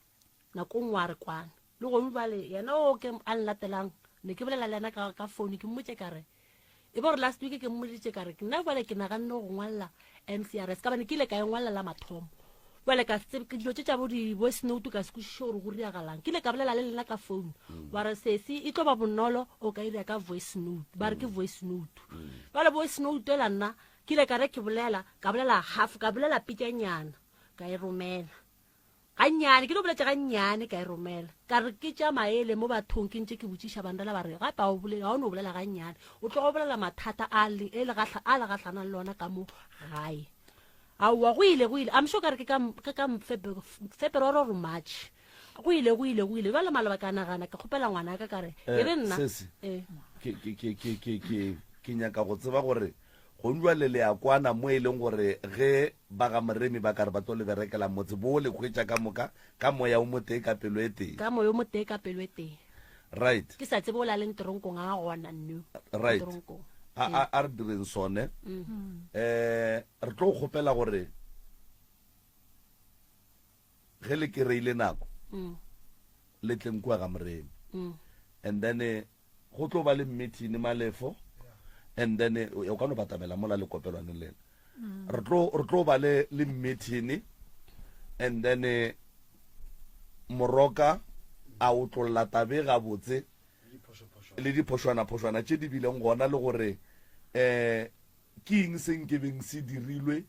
nako ngwe a re kwana le gone bale yena o ke a nlatelang ne ke bolela le yena ka phone ke mmotse kare e ba gore last week ke mmoditše kare nna bale ke naganne go ngwalla MCRS ka bane ke ile ka e ngwalla la mathomo bale ka dilo tše tša bo di-voice note ka se kwešiše gore go riagalang ke ile ka bolela le lena ka phone ba re sesi e tlo ba bonolo o ka irea ka voice note ba re ke voice note bale voice note ela nna ke ile ka re ke bolela ka bolela half ka bolela pitšanyana ka e romela gannyane ke no boletše gannyane ka e romela ka re ke tša maele mo bathong ke ntse ke botšiša bandela ba re gape ga o ne o bolela gannyane o tlo go bolela mathata a le gatlhanang le ona ka mo gae aowa go ile I'm sure ka re ke ka February or March go ile jale maloba ka nagana ka kgopela ngwana ka kare e re nna ke nyaka go tseba gore go nwa le ya kwana mo e leng gore ge ba ga moremi ba kare ba tlo le berekela motse bo le khwetša ka moka ka moya o motee ka pelo e teng right ke sa tsebe o la leng toronkong a gona nno right a re direng sone re tlo kgopela gore ge le kereile nako le tleng kua ga moremi and then go tlo ba le meeting malefo and then o ka no batamela mola le kopelwane lena re tlo ba le meeting and then moroka a o tlolla tabe ga botse le diphošwana tše di bileng gona le gore ke eng seng ke beng se dirilwe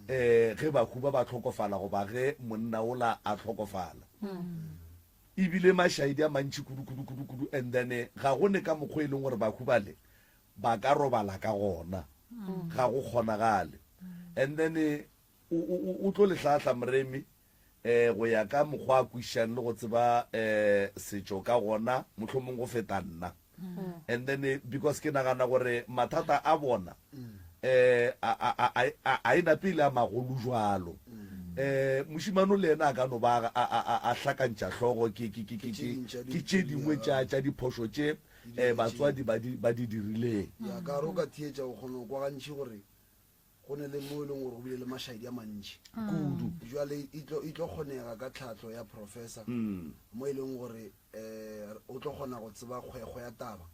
ge bahu ba tlhokofala go ba ge monna ola a tlhokofala ebile mašhaidi a mantši kudu and then ga go ne ka mokgwa e leng gore bahu bale ba ka robala ka gona ga go kgonagale and then o tlo letlhatla moremi go ya ka mokgwa a kwišang le go tseba setšo ka gona mohlomong go feta nna and then because ke nagana gore mathata a bona a ena pele a magolo jalo mošimane le ena a ka no ba a hlakantša hlogo ke tše dingwe tša diphošo tše batswadi ba di dirileng ya ka ro ka thietša go kgona go kwa gantši gore go ne le mo e leng gore go bile le mašaedi a mantši kudu jale e tlo kgonega ka tlhatlho ya professor mo e leng gore o tlo kgona go tseba kgwego ya taba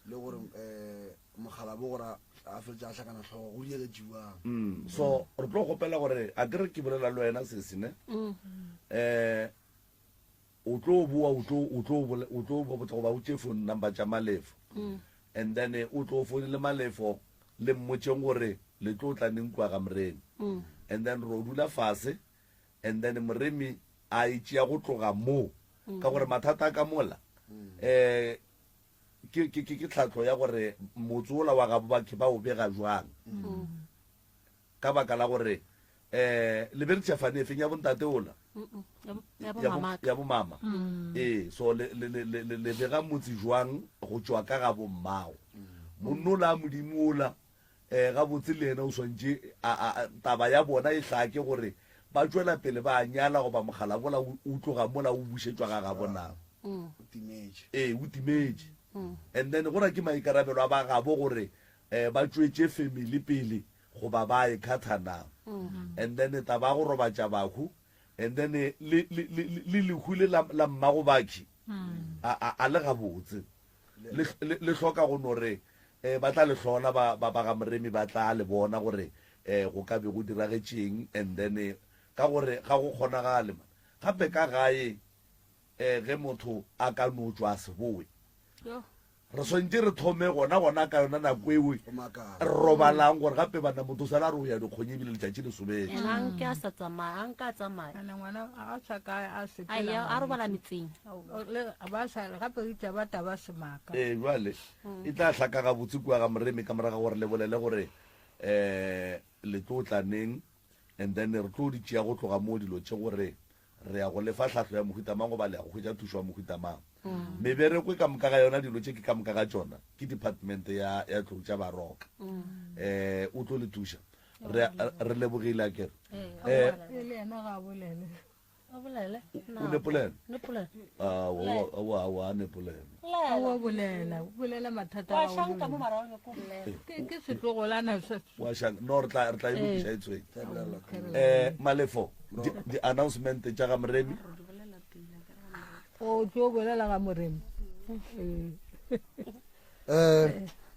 le gore mogala bo gore a feletša a hlakana tlhogo go dieletšiwang so re tlo gopela gore a kere ke bolela le wena sesene o tlo boa o tlo botsa go ba o tše phone number tša malefo and then o tlo phone le malefo le mmotšeng gore le tlo tla neng kwa ga moremi and then ro dula fase and then moremi a itšea go tloga moo ka gore mathata a ka mola ke tlhatlho ya gore motse ola wa gabo bakhe ba o bega jwang ka baka la gore le beretšafane efeng ya bontate ola ya bomama so le bega motse jwang go tšwa ka ga bommago monno la modimo ola ga botse le ena o swantše taba ya bona e hlake gore ba tšwela pele ba nyala goba mogala bola o tloga mola o bušetšwa ga ga bonang o timetše and then gora ke maikarabelo a ba gabo gore ba tšwetše family pele goba ba e kgathanang and then taba go robatša bahu and then le lehule la mmago bakhi a le gabotse le hloka go nore ba tla le hlola ba ga moremi ba tla le bona gore go ka be go diragetšeng and then ka gore ga go kgonagale gape ka gae ge motho a ka no tswa seboe re swantse re thome gona ka yona nako ewe re robalang gore gape bana motho sala re o ya dikgonye ebile letšatši le sobetse anke a sa tsamaya anka a tsamaya ngwana a sa ka a se a robala metseng ba sa gape itša ba taba semaka jale e tla hlaka gabotse kua ga moremi ka moraga gore le bolele gore le tlo tlaneng and then re tlo di tšea go tloga mo dilo tše gore re ya go lefa tlhatlho ya mohutamang goba le ya go hwetša thušo wa mohutamang mebereko ka moka ga yona dilo tše ke ka moka ga tšona ke department ya tlou tša baroka o tlo le thuša re lebogile a kere le ena ga bolele o nepolene a nepolene bolela mathata ke setlogolana wa shang no re tla e lokiša e tshweng malefo di-announcement tša ga moremi o tlo bolela ga moremi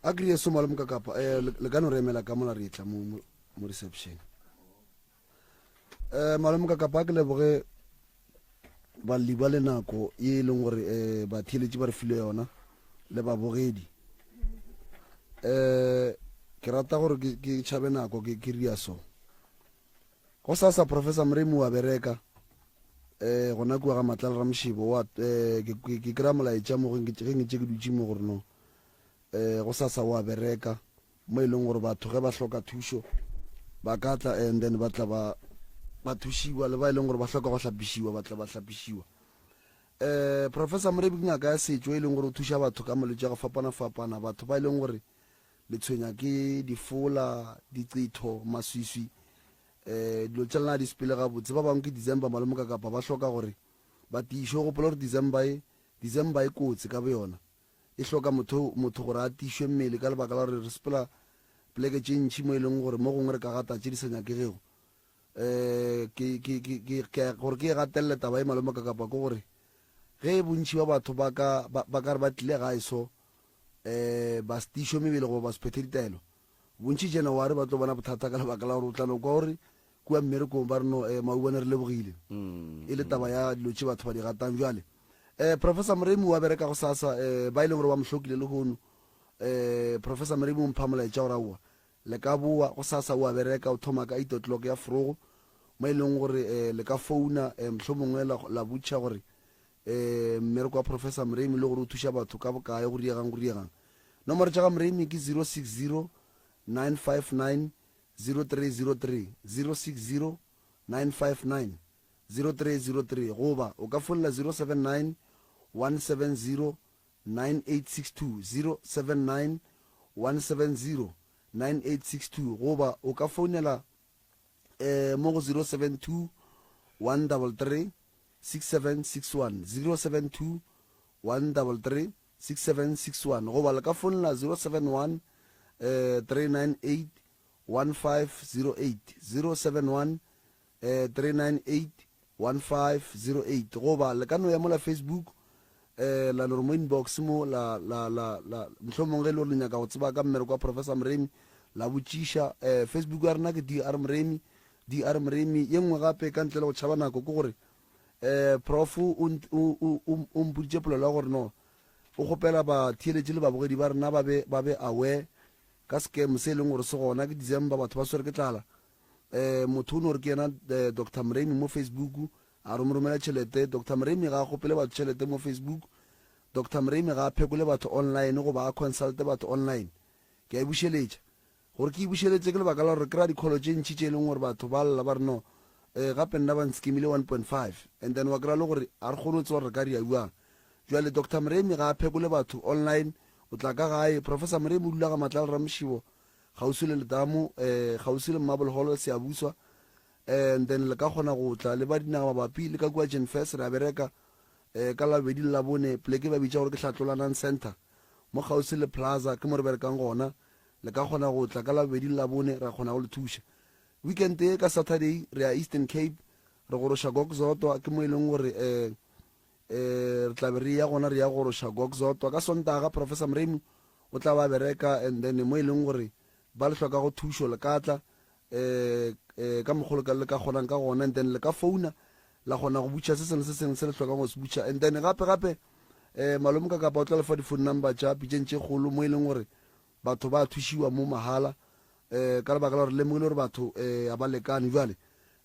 a kry-e somale mokakapa le ka no re emela ka mola re etla mo reception malome kakapa a ke leboge balli ba le nako e leng gore batheeletši ba re file yona le babogedi ke rata gore ke tšhabe nako ke ria so go sasa professor moremi wa bereka gona kua ga matlala ra mošibo ke kry-a molaetša mo ge ngetse ke dutše mo gore no go sasa wa bereka mo e leng gore batho ge ba hloka thušo ba ka tla and then ba tla ba thušiwa le ba e leng gore ba hloka go hlapišiwa ba tla ba hlapišiwa professor moremi ke ngaka ya setšo e leng gore o thuša batho ka malwetši a go fapana-fapana batho ba e leng gore le tshwenya ke difola dicetho maswiswi dilo tša lena di sepele gabotse ba bangwe ke december malome kakapa ba hloka gore ba tiše o gopola gore december e kotsi ka bo yona e hloka motho gore a tišwe mmele ka lebaka la gore re sepela pleke tše ntšhi mo e leng gore mo gongwe re ka gata tše di sa nyakegego gore ke e gatelele taba e malome kakapa ke gore ge bontšhi ba batho ba ka re ba tlile gae so ba stišwe mebele goba ba sephethe ditaelo bontšhi january ba tlo bona bothata ka lebaka la gore o tlano kwa gore kua mmerekong ba reno maubane re lebogile e le taba ya dilo tše batho ba di ratang jale professor moremi wa bereka go sasa ba e leng gore wa mohlokile le gono professor moremi o mpha molaetša gore aowa le ka boa go sasa wa bereka o thoma ka 8 o'clock ya frogo mo e leng gore le ka founa mohlho mongwe la butšha gore mmereko wa professor moremi le gore o thuša batho ka bokae go diegang nomoro tša ga moremi ke 060 959 0303 060 959 0303 goba o ka folla 079 170 9862 079 170 9862 goba o ka founela mo go 072 133 6761 072 133 6761 goba le ka founela 071 398 1508 071 398 1508 goba le ka no ya mo la Facebook la no mo inbox mo la mhlomong ge le le nyaka go tseba ka mmere kwa Professor Mremi la botšiša Facebook ya rena ke DR Mremi ye nngwe gape ka ntle le go tšhaba nako ke gore prof o mpoditše polelo ya gore no o kgopela batheeletše le babogedi ba rena ba be aware ka scam se e leng gore se gona ke December batho ba swere ke tlala motho o ne gore ke yena Dr Mremi mo Facebook a re mo romela tšhelete Dr Mremi ga a kgopele batho tšhelete mo Facebook Dr Mremi ga a phekole batho online go ba a consulte batho online ke a e bušeletša gore ke e bušeletše ke lebaka la gore kry-a dikgolo tše ntšhi tše e leng gore batho ba lla ba re no gape nna ba nskimile 1.5 and then wa kry-a le gore a re kgone o tse gore re ka diauang jale Dr Mremi ga a phekole batho online o tla ka gae Professor Mremi o dula ga matla le ramošibo gausi le letamo gausi le Marble Hall se a buswa and then le ka kgona go tla le ba dinaga mabapi le ka kua Jenfest re a bereka ka labedi le labone pleke ba bitša gore ke Hlatlolanang Center mo gausi le Plaza ke mo re berekang gona le ka kgona go tla ka labedi le labone ra kgona go le thuša weekend e ka Saturday re a Eastern Cape re goroša Gokzotwa ke mo e leng gore re tla be re ya gona re ya goroša Gokzotwa ka Sontaga Professor Mremi o tla ba bereka and then mo e leng gore ba le hloka go thušo le ka tla ka mogolo ka le ka kgonang ka gona and then le ka founa la kgona go butša se sengwe se sengwe se le hlokang go se butša and then gape malome ka kapa o tla lefa di-phone number tša pitšeng tše kgolo mo e leng gore batho ba thušiwa mo mahala ka lebaka la gore lemogile gore batho a ba lekane jale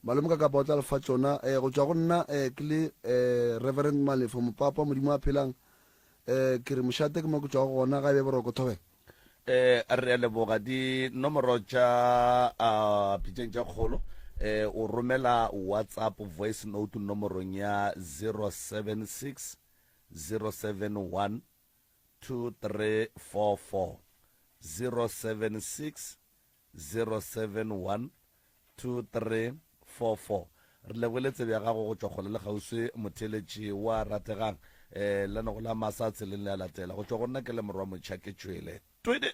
malome ka kapa o tla lefa tšona go tšwa go nna ke le Reverend Malefo mopapa modimo a phelang ke re mošate ke mo ke tšwa go gona ga e be boroko thobela re a leboga dinomoro tša pitšeng tša kgolo o romela WhatsApp voice note nomorong ya 076 071 2344 076 071 2344 re lebeletse bja gago go tšwa kgole le kgauswi motheletši wa rategang le no go la masa tseleng le a latela go tšwa go nna ke le morwa motšha ke tšwele twede